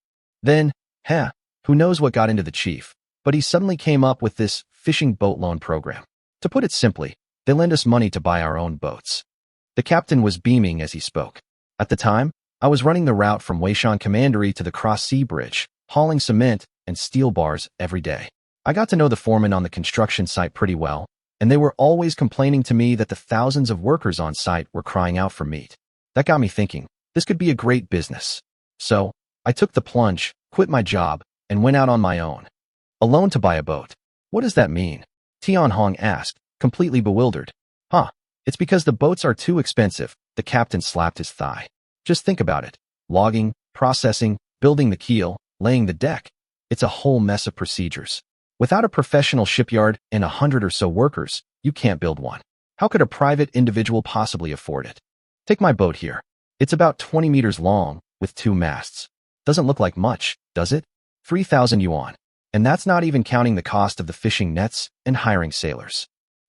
Then, who knows what got into the chief, but he suddenly came up with this fishing boat loan program. To put it simply, they lend us money to buy our own boats." The captain was beaming as he spoke. "At the time, I was running the route from Weishan Commandery to the Cross Sea Bridge, hauling cement and steel bars every day. I got to know the foremen on the construction site pretty well, and they were always complaining to me that the thousands of workers on site were crying out for meat. That got me thinking, this could be a great business. So, I took the plunge, quit my job, and went out on my own. A loan to buy a boat. What does that mean?" Tianhong asked, completely bewildered. It's because the boats are too expensive," the captain slapped his thigh. "Just think about it. Logging, processing, building the keel, laying the deck. It's a whole mess of procedures. Without a professional shipyard and 100 or so workers, you can't build one. How could a private individual possibly afford it? Take my boat here. It's about 20 meters long, with 2 masts. Doesn't look like much, does it? 3,000 yuan. And that's not even counting the cost of the fishing nets and hiring sailors.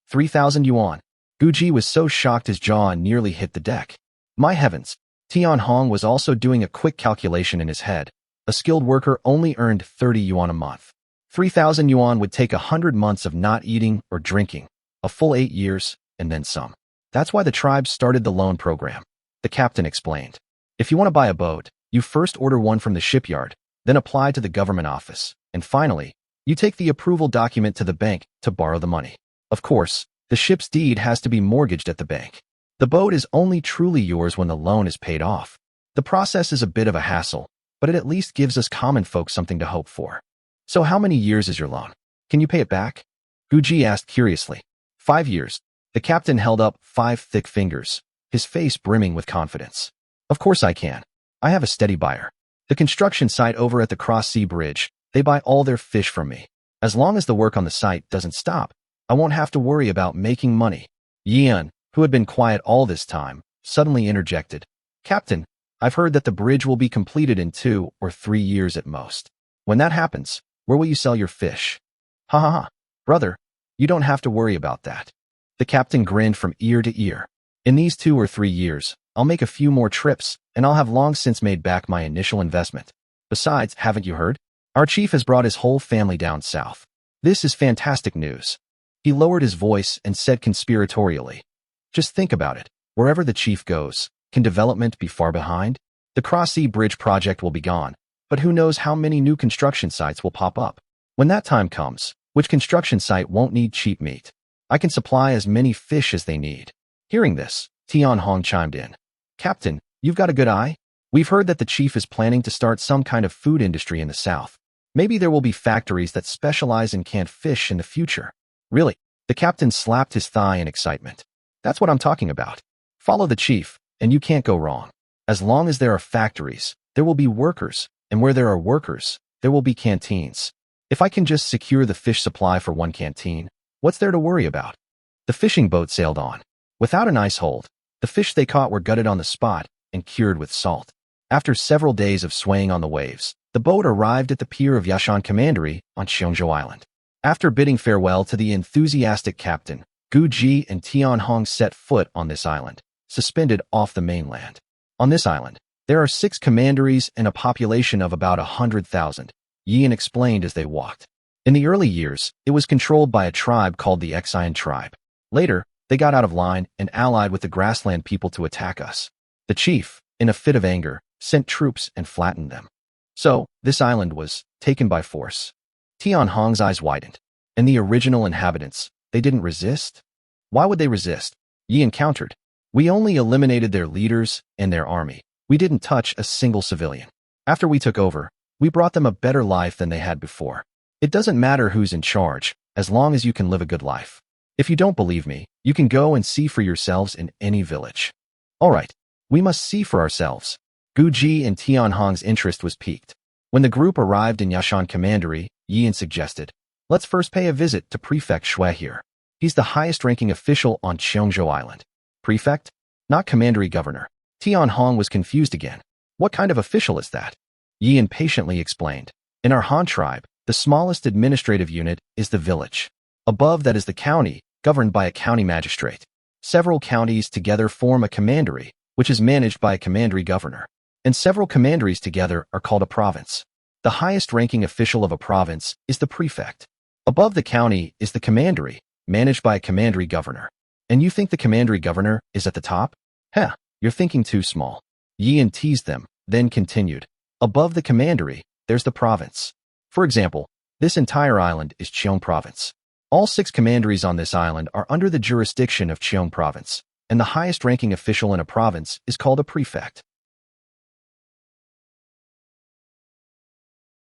3,000 yuan. Guji was so shocked his jaw nearly hit the deck. My heavens. Tianhong was also doing a quick calculation in his head. A skilled worker only earned 30 yuan a month. 3,000 yuan would take 100 months of not eating or drinking, a full 8 years, and then some. That's why the tribe started the loan program. The captain explained. If you want to buy a boat, you first order one from the shipyard, then apply to the government office, and finally, you take the approval document to the bank to borrow the money. Of course, the ship's deed has to be mortgaged at the bank. The boat is only truly yours when the loan is paid off. The process is a bit of a hassle, but it at least gives us common folk something to hope for. So how many years is your loan? Can you pay it back? Guji asked curiously. 5 years. The captain held up 5 thick fingers, his face brimming with confidence. Of course I can. I have a steady buyer. The construction site over at the Cross Sea Bridge, they buy all their fish from me. As long as the work on the site doesn't stop, I won't have to worry about making money. Yan, who had been quiet all this time, suddenly interjected. Captain, I've heard that the bridge will be completed in 2 or 3 years at most. When that happens, where will you sell your fish? Ha ha ha. Brother, you don't have to worry about that. The captain grinned from ear to ear. In these 2 or 3 years, I'll make a few more trips, and I'll have long since made back my initial investment. Besides, haven't you heard? Our chief has brought his whole family down south. This is fantastic news. He lowered his voice and said conspiratorially, just think about it. Wherever the chief goes, can development be far behind? The Cross-Sea Bridge project will be gone, but who knows how many new construction sites will pop up. When that time comes, which construction site won't need cheap meat? I can supply as many fish as they need. Hearing this, Tian Hong chimed in. Captain, you've got a good eye? We've heard that the chief is planning to start some kind of food industry in the south. Maybe there will be factories that specialize in canned fish in the future. Really? The captain slapped his thigh in excitement. That's what I'm talking about. Follow the chief, and you can't go wrong. As long as there are factories, there will be workers, and where there are workers, there will be canteens. If I can just secure the fish supply for one canteen, what's there to worry about? The fishing boat sailed on. Without an ice hold, the fish they caught were gutted on the spot and cured with salt. After several days of swaying on the waves, the boat arrived at the pier of Yashan Commandery on Cheongzhou Island. After bidding farewell to the enthusiastic captain, Gu Ji and Tian Hong set foot on this island, suspended off the mainland. On this island, there are 6 commanderies and a population of about 100,000, Yian explained as they walked. In the early years, it was controlled by a tribe called the Xian tribe. Later, they got out of line and allied with the grassland people to attack us. The chief, in a fit of anger, sent troops and flattened them. So, this island was taken by force. Tian Hong's eyes widened. And the original inhabitants, they didn't resist? Why would they resist? Yian countered. We only eliminated their leaders and their army. We didn't touch a single civilian. After we took over, we brought them a better life than they had before. It doesn't matter who's in charge, as long as you can live a good life. If you don't believe me, you can go and see for yourselves in any village. All right, we must see for ourselves. Gu Ji and Tian Hong's interest was piqued. When the group arrived in Yashan Commandery, Yian suggested, let's first pay a visit to Prefect Shui here. He's the highest-ranking official on Cheongzhou Island. Prefect? Not Commandery Governor. Tian Hong was confused again. What kind of official is that? Yian patiently explained. In our Han tribe, the smallest administrative unit is the village. Above that is the county, governed by a county magistrate. Several counties together form a commandery, which is managed by a commandery governor. And several commanderies together are called a province. The highest-ranking official of a province is the prefect. Above the county is the commandery, managed by a commandery governor. And you think the commandery governor is at the top? Heh, you're thinking too small. Yian teased them, then continued. Above the commandery, there's the province. For example, this entire island is Cheong Province. All 6 commanderies on this island are under the jurisdiction of Cheong Province, and the highest-ranking official in a province is called a prefect.